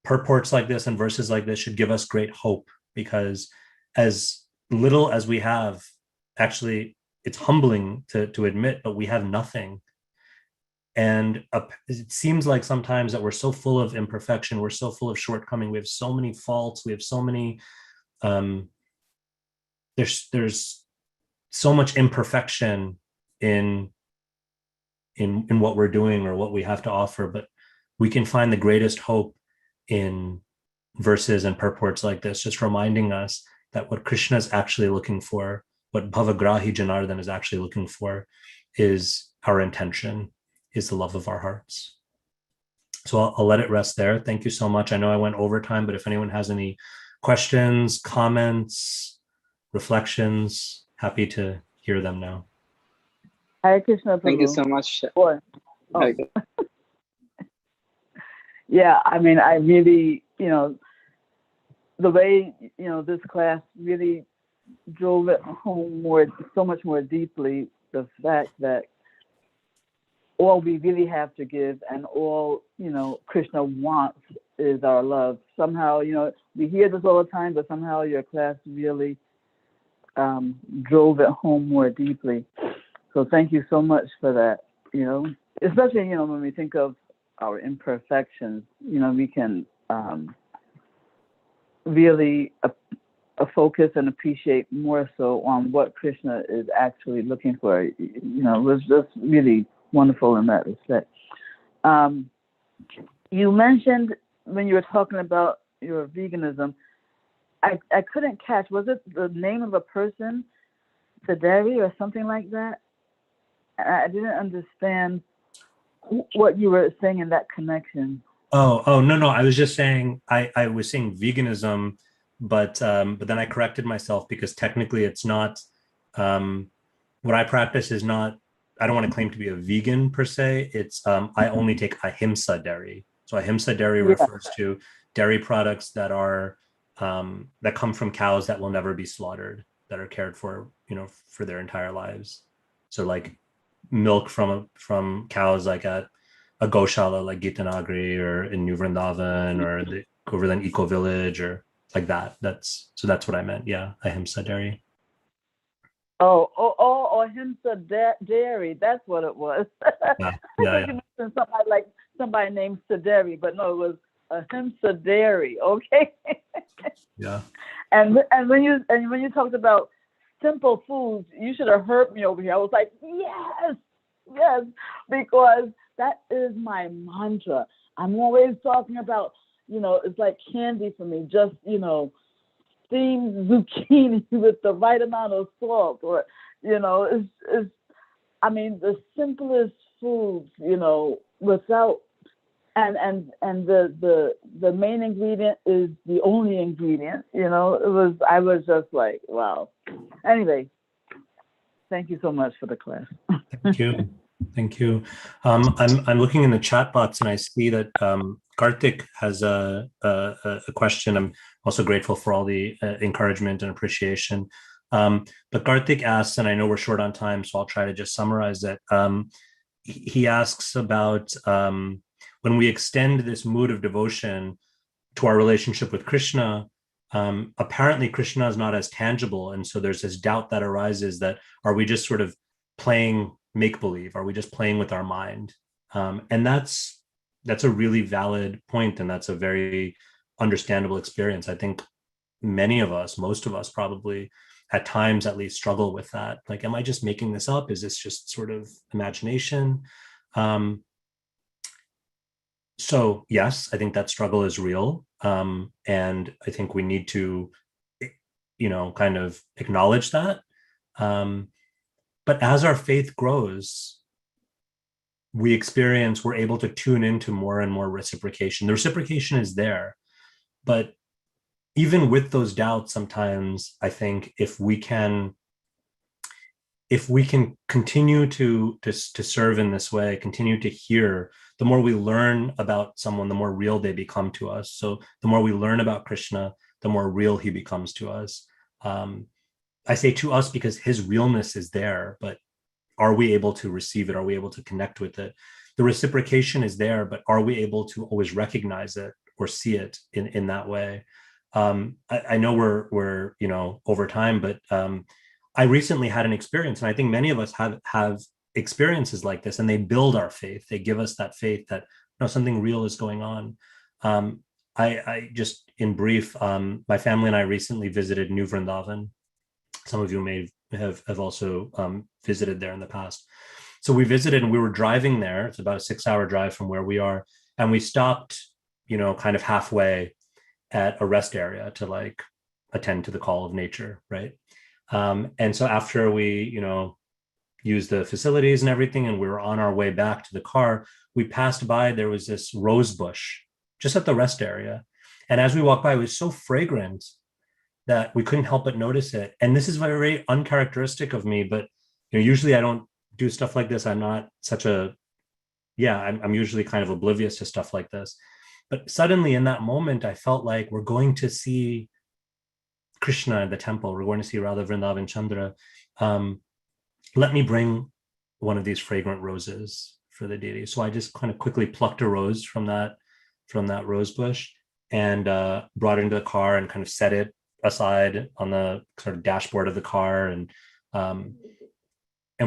purports like this and verses like this should give us great hope, because as little as we have, actually, it's humbling to admit, but we have nothing. And it seems like sometimes that we're so full of imperfection, we're so full of shortcoming, we have so many faults, we have so many, there's so much imperfection in what we're doing or what we have to offer, but we can find the greatest hope in verses and purports like this, just reminding us that what Krishna is actually looking for, what Bhavagrahi Janardhan is actually looking for, is our intention, is the love of our hearts. So I'll let it rest there. Thank you so much. I know I went over time, but if anyone has any questions, comments, reflections, happy to hear them now. Hare Krishna, Prabhu. Thank you so much. Oh. Yeah, I mean, I really, the way, this class really drove it home so much more deeply, the fact that all we really have to give and all, Krishna wants is our love. Somehow, we hear this all the time, but somehow your class really drove it home more deeply. So thank you so much for that, especially, when we think of our imperfections, we can really focus and appreciate more so on what Krishna is actually looking for. It was just really wonderful in that respect. You mentioned when you were talking about your veganism, I couldn't catch, was it the name of a person, Saderi or something like that? I didn't understand what you were saying in that connection. Oh, no. I was just saying, I was saying veganism, but then I corrected myself, because technically it's not, what I practice is not, I don't want to claim to be a vegan per se. It's, I only take ahimsa dairy. So ahimsa dairy refers to dairy products that are, that come from cows that will never be slaughtered, that are cared for, for their entire lives. So like milk from cows, like at a Goshala like Gitanagri or in New Vrindavan or the Govardhan Eco Village or like that. That's what I meant. Yeah, ahimsa dairy. Ahimsa dairy. That's what it was. Yeah, I yeah, thought yeah, you mentioned somebody named Saderi, but no, it was Ahimsa dairy. Okay. yeah. And when you talked about simple foods, you should have heard me over here. I was like, yes, yes, because that is my mantra. I'm always talking about, it's like candy for me. Just, steamed zucchini with the right amount of salt, or, it's I mean, the simplest foods, without and the main ingredient is the only ingredient. I was just like, wow. Anyway, thank you so much for the class. Thank you. Thank you. I'm looking in the chat box and I see that Karthik has a question. I'm also grateful for all the encouragement and appreciation. But Karthik asks, and I know we're short on time, so I'll try to just summarize it. He asks about when we extend this mood of devotion to our relationship with Krishna, apparently Krishna is not as tangible. And so there's this doubt that arises that, are we just sort of playing make-believe? Are we just playing with our mind? And that's a really valid point, and that's a very understandable experience. I think many of us, most of us probably, at times at least, struggle with that. Like, am I just making this up? Is this just sort of imagination? So yes, I think that struggle is real. And I think we need to, kind of acknowledge that. But as our faith grows, we're able to tune into more and more reciprocation. The reciprocation is there, but even with those doubts, sometimes I think if we can continue to serve in this way, continue to hear, the more we learn about someone, the more real they become to us. So the more we learn about Krishna, the more real he becomes to us. I say to us because his realness is there, but are we able to receive it? Are we able to connect with it? The reciprocation is there, but are we able to always recognize it or see it in that way? I know we're over time, but I recently had an experience, and I think many of us have experiences like this, and they build our faith. They give us that faith that something real is going on. I just, in brief, my family and I recently visited New Vrindavan. Some of you may have also visited there in the past. So we visited, and we were driving there. It's about a 6-hour drive from where we are, and we stopped, kind of halfway at a rest area to like attend to the call of nature, right? And so after we, used the facilities and everything, and we were on our way back to the car, we passed by, there was this rose bush just at the rest area. And as we walked by, it was so fragrant that we couldn't help but notice it. And this is very uncharacteristic of me, but usually I don't do stuff like this. I'm not such a, I'm usually kind of oblivious to stuff like this. But suddenly in that moment, I felt like we're going to see Krishna at the temple. We're going to see Radha Vrindavan Chandra. Let me bring one of these fragrant roses for the deity. So I just kind of quickly plucked a rose from that rose bush and brought it into the car and kind of set it aside on the sort of dashboard of the car, and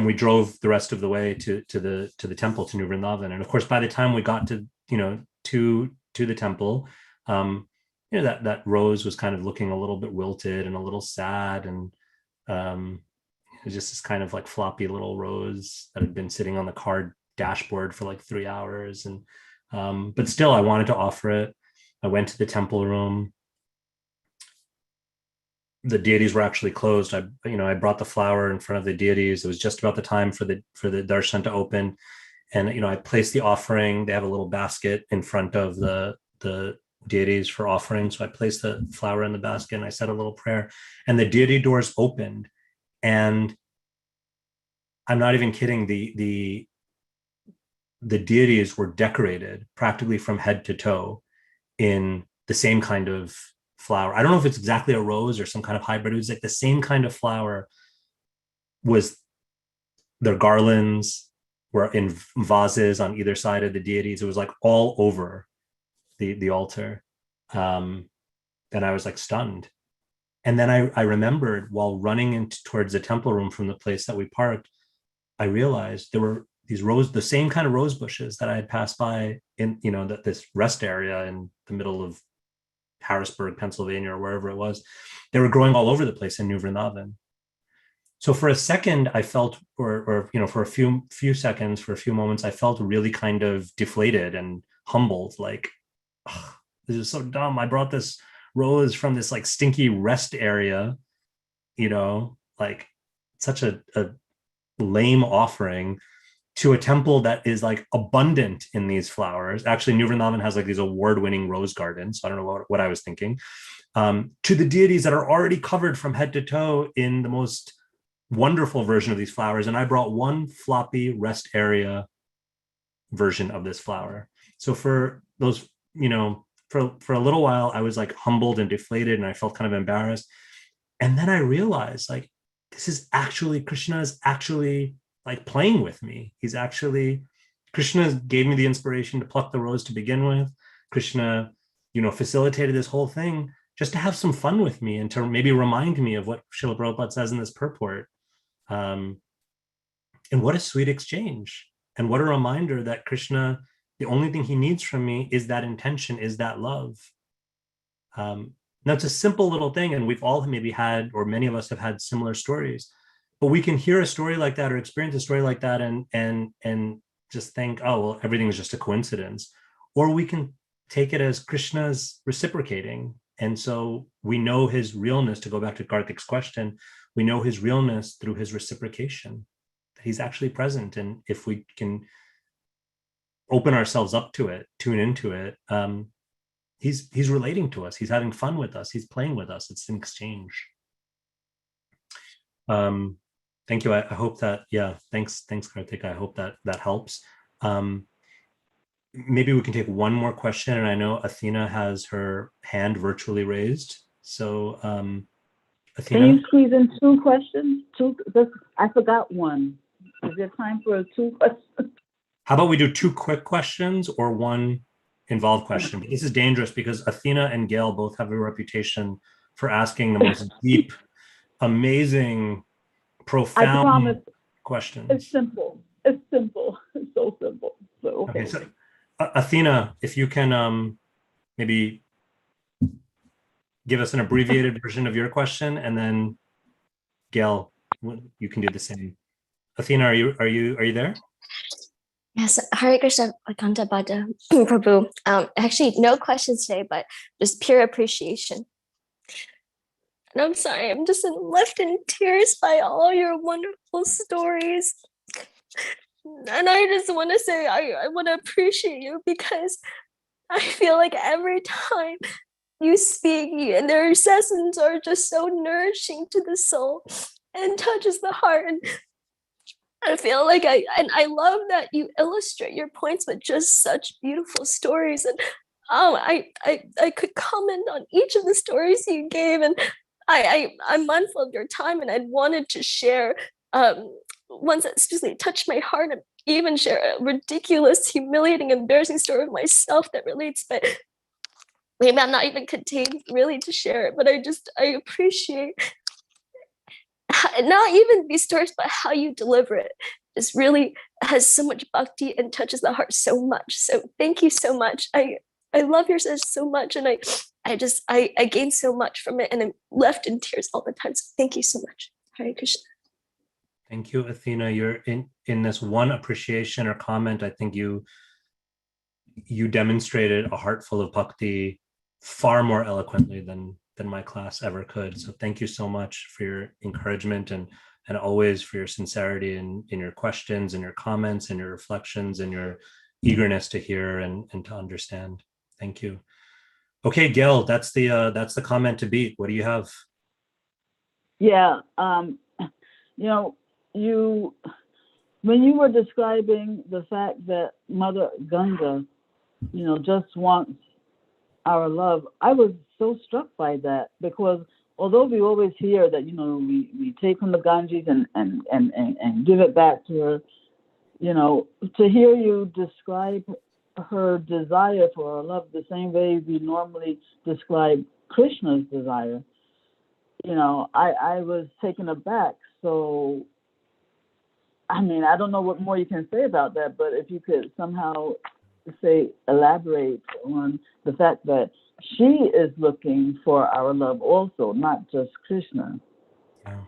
we drove the rest of the way to the temple, to New Vrindavan. And of course, by the time we got to the temple, that rose was kind of looking a little bit wilted and a little sad, and it was just this kind of like floppy little rose that had been sitting on the car dashboard for like 3 hours. And but still, I wanted to offer it. I went to the temple room. The deities were actually closed. I brought the flower in front of the deities. It was just about the time for the darshan to open, and I placed the offering. They have a little basket in front of the deities for offering. So I placed the flower in the basket and I said a little prayer, and the deity doors opened, and I'm not even kidding. The deities were decorated practically from head to toe in the same kind of flower. I don't know if it's exactly a rose or some kind of hybrid. It was like the same kind of flower. Was their garlands were in vases on either side of the deities. It was like all over the altar. then I was like stunned. And then I remembered while running towards the temple room from the place that we parked, I realized there were these the same kind of rose bushes that I had passed by in, this rest area in the middle of Harrisburg, Pennsylvania, or wherever it was. They were growing all over the place in New Vrindavan. So for a second, I felt, or for a few seconds, for a few moments, I felt really kind of deflated and humbled. Like, oh, this is so dumb. I brought this rose from this like stinky rest area, like such a lame offering to a temple that is like abundant in these flowers. Actually, New Vrindavan has like these award-winning rose gardens. So I don't know what I was thinking. To the deities that are already covered from head to toe in the most wonderful version of these flowers. And I brought one floppy rest area version of this flower. So for those, for a little while, I was like humbled and deflated, and I felt kind of embarrassed. And then I realized like, Krishna is actually like playing with me. Krishna gave me the inspiration to pluck the rose to begin with. Krishna, facilitated this whole thing just to have some fun with me and to maybe remind me of what Srila Prabhupada says in this purport. And what a sweet exchange. And what a reminder that Krishna, the only thing he needs from me is that intention, is that love. Now it's a simple little thing, and we've all maybe had, or many of us have had similar stories, but we can hear a story like that or experience a story like that and just think, oh, well, everything is just a coincidence. Or we can take it as Krishna's reciprocating. And so we know his realness, to go back to Karthik's question, we know his realness through his reciprocation, that he's actually present. And if we can open ourselves up to it, tune into it, he's relating to us. He's having fun with us. He's playing with us. It's an exchange. Thank you. I hope that, thanks, Karthik. I hope that helps. Maybe we can take one more question. And I know Athena has her hand virtually raised. So Athena? Can you squeeze in two questions? I forgot one. Is there time for two questions? How about we do two quick questions or one involved question? But this is dangerous because Athena and Gail both have a reputation for asking the most deep, amazing, profound questions. It's simple. It's simple. It's so simple. So, okay. So Athena, if you can maybe give us an abbreviated version of your question, and then Gail, you can do the same. Athena, are you there? Yes, Hare Krishna, Venkata Bhatta, Prabhu. Actually, no questions today, but just pure appreciation. And I'm sorry, I'm just left in tears by all your wonderful stories. And I just want to say, I want to appreciate you because I feel like every time you speak, and their sessions are just so nourishing to the soul and touches the heart. And I feel like I love that you illustrate your points with just such beautiful stories. And I could comment on each of the stories you gave, and I'm mindful of your time, and I wanted to share ones that specifically touched my heart, and even share a ridiculous, humiliating, embarrassing story of myself that relates, but maybe I'm not even contained really to share it. But I appreciate not even these stories, but how you deliver it. Just really has so much bhakti and touches the heart so much. So thank you so much. I love your session so much, and I gained so much from it, and I'm left in tears all the time. So thank you so much. Hare Krishna. Thank you, Athena. You're in this one appreciation or comment. I think you demonstrated a heart full of bhakti far more eloquently than my class ever could. So thank you so much for your encouragement and always for your sincerity in your questions and your comments and your reflections and your eagerness to hear and to understand. Thank you. Okay, Gail, that's the comment to beat. What do you have? Yeah, when you were describing the fact that Mother Ganga, just wants our love, I was so struck by that, because although we always hear that, we take from the Ganges and give it back to her, to hear you describe her desire for our love the same way we normally describe Krishna's desire, I was taken aback. So, I mean, I don't know what more you can say about that, but if you could somehow elaborate on the fact that she is looking for our love also, not just Krishna. Yeah.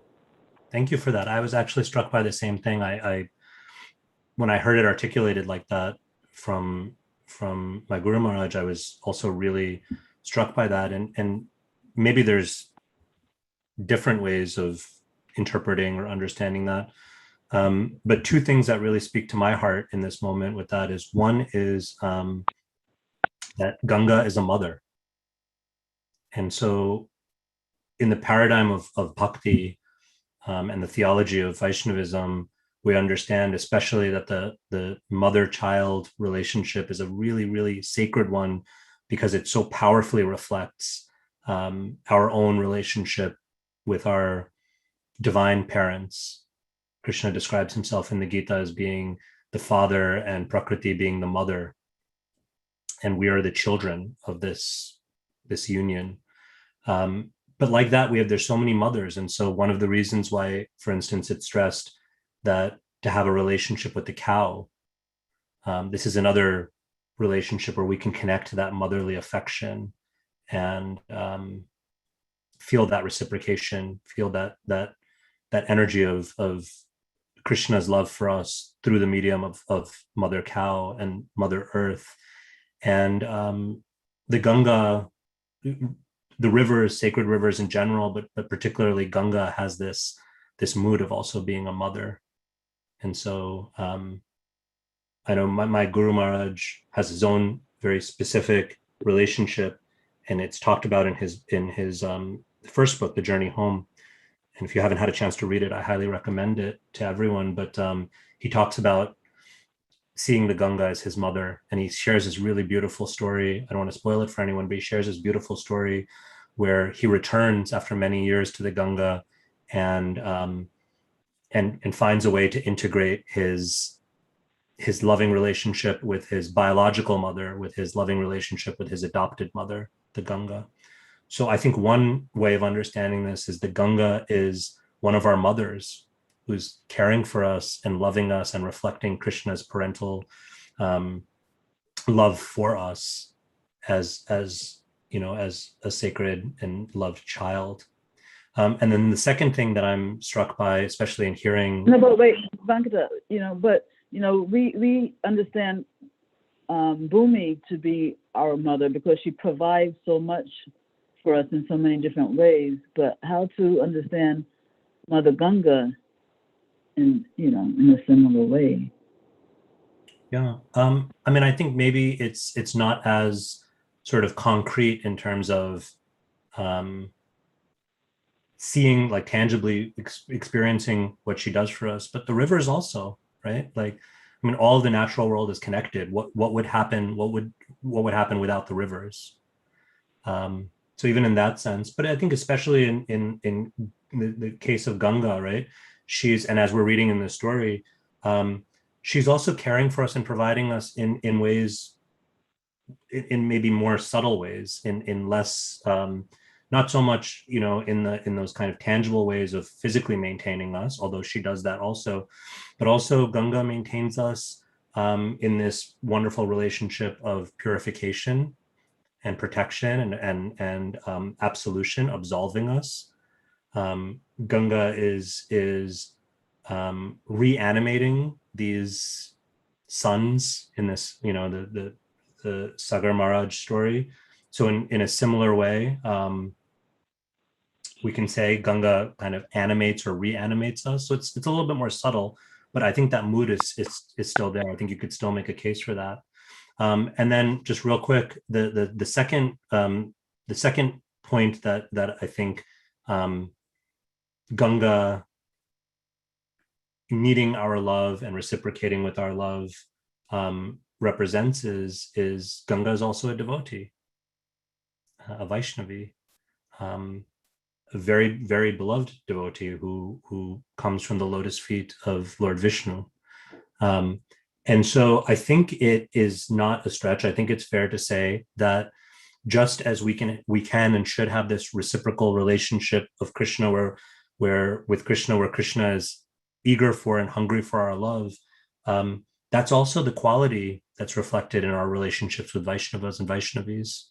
Thank you for that. I was actually struck by the same thing. I when I heard it articulated like that from my Guru Maharaj, I was also really struck by that. And maybe there's different ways of interpreting or understanding that. But two things that really speak to my heart in this moment with that is, one is that Ganga is a mother. And so in the paradigm of Bhakti and the theology of Vaishnavism, we understand especially that the mother-child relationship is a really, really sacred one, because it so powerfully reflects our own relationship with our divine parents. Krishna describes himself in the Gita as being the father and Prakriti being the mother. And we are the children of this union. But like that, there's so many mothers. And so one of the reasons why, for instance, it's stressed that to have a relationship with the cow, this is another relationship where we can connect to that motherly affection and feel that reciprocation, feel that energy of Krishna's love for us through the medium of Mother Cow and Mother Earth. And the Ganga, the rivers, sacred rivers in general, but particularly Ganga, has this mood of also being a mother. And so I know my Guru Maharaj has his own very specific relationship, and it's talked about in his first book, The Journey Home. And if you haven't had a chance to read it, I highly recommend it to everyone. But he talks about seeing the Ganga as his mother, and he shares this really beautiful story. I don't want to spoil it for anyone, but he shares this beautiful story where he returns after many years to the Ganga and finds a way to integrate his loving relationship with his biological mother, with his loving relationship with his adopted mother, the Ganga. So I think one way of understanding this is the Ganga is one of our mothers who's caring for us and loving us and reflecting Krishna's parental love for us as a sacred and loved child. And then the second thing that I'm struck by, especially in hearing. No, but wait, Venkata, we understand Bhumi to be our mother because she provides so much for us in so many different ways. But how to understand Mother Ganga in a similar way? Yeah, I mean, I think maybe it's not as sort of concrete in terms of seeing, like, tangibly experiencing what she does for us, but the rivers also, right? Like, I mean, all of the natural world is connected. What would happen? What would happen without the rivers? So even in that sense, but I think especially in the case of Ganga, right? And as we're reading in the story, she's also caring for us and providing us in ways, in maybe more subtle ways, in less, not so much, in those kind of tangible ways of physically maintaining us, although she does that also, but also Ganga maintains us in this wonderful relationship of purification and protection and absolution, absolving us. Ganga is reanimating these sons in this, the Sagar Maharaj story. So in a similar way, we can say Ganga kind of animates or reanimates us. So it's a little bit more subtle, but I think that mood is still there. I think you could still make a case for that. And then just real quick, the second point that I think Ganga needing our love and reciprocating with our love represents is Ganga is also a devotee, a Vaishnavi, a very, very beloved devotee who comes from the lotus feet of Lord Vishnu. And so I think it is not a stretch. I think it's fair to say that just as we can and should have this reciprocal relationship of Krishna, where Krishna is eager for and hungry for our love. That's also the quality that's reflected in our relationships with Vaishnavas and Vaishnavis.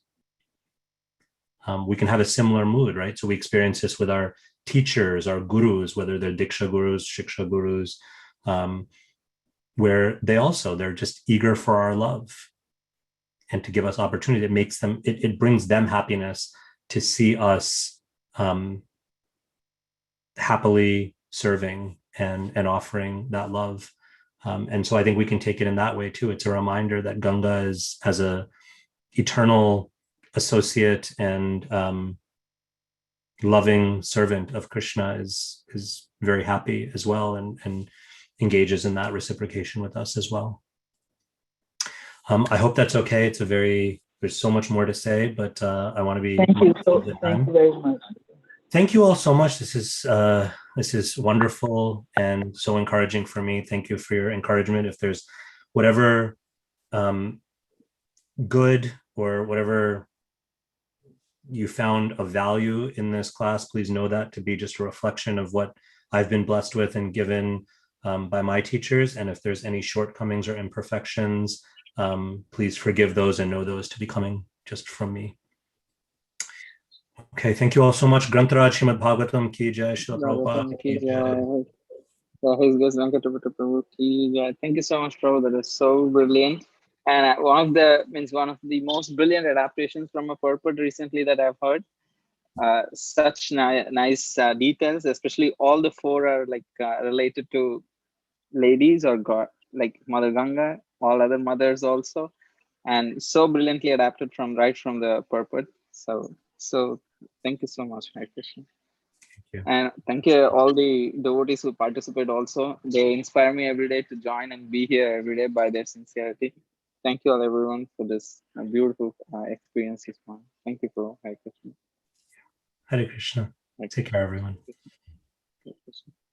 We can have a similar mood, right? So we experience this with our teachers, our gurus, whether they're Diksha gurus, Shiksha gurus, where they're just eager for our love and to give us opportunity. It brings them happiness to see us happily serving and offering that love. And so I think we can take it in that way too. It's a reminder that Ganga is, as a eternal associate and loving servant of Krishna, is very happy as well, and engages in that reciprocation with us as well. I hope that's okay. There's so much more to say, but I want to be. Thank you very much. Thank you all so much. This is wonderful and so encouraging for me. Thank you for your encouragement. If there's whatever good or whatever you found of value in this class, please know that to be just a reflection of what I've been blessed with and given by my teachers. And if there's any shortcomings or imperfections, please forgive those and know those to be coming just from me. Okay, thank you all so much. Grantaraj Srimad Bhagavatam ki jai, Srila Prabhupada ki jai. His Grace Venkata Bhatta Prabhu ki jai. Thank you so much, Prabhu. That is so brilliant. And one of the most brilliant adaptations from a purport recently that I've heard. Such nice details, especially all the four are related to ladies or God, like Mother Ganga, all other mothers also, and so brilliantly adapted right from the purport. So thank you so much, Hare Krishna. Thank you. And thank you all the devotees who participate also. They inspire me every day to join and be here every day by their sincerity. Thank you all everyone for this beautiful experience this morning. Thank you for Hare Krishna. Hare Krishna. Take care, everyone.